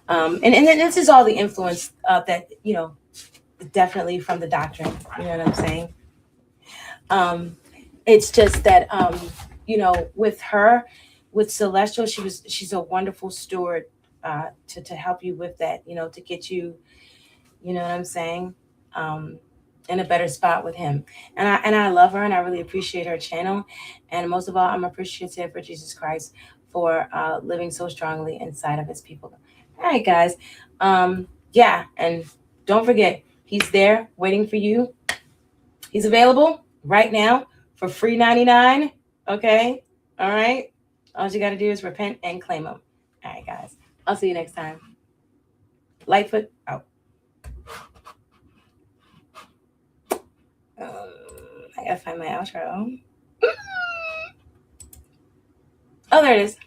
[SPEAKER 5] And then this is all the influence that, you know, definitely from the doctrine. You know what I'm saying? It's just that, you know, with her, with Celestial, she's a wonderful steward to help you with that, you know, to get you, you know what I'm saying, in a better spot with him. And I love her, and I really appreciate her channel. And most of all, I'm appreciative for Jesus Christ for living so strongly inside of his people. All right, guys. Yeah, and don't forget, he's there waiting for you. He's available right now for free 99. Okay. All right. All you got to do is repent and claim him. All right, guys. I'll see you next time. Lightfoot out. I gotta find my outro. Oh, there it is.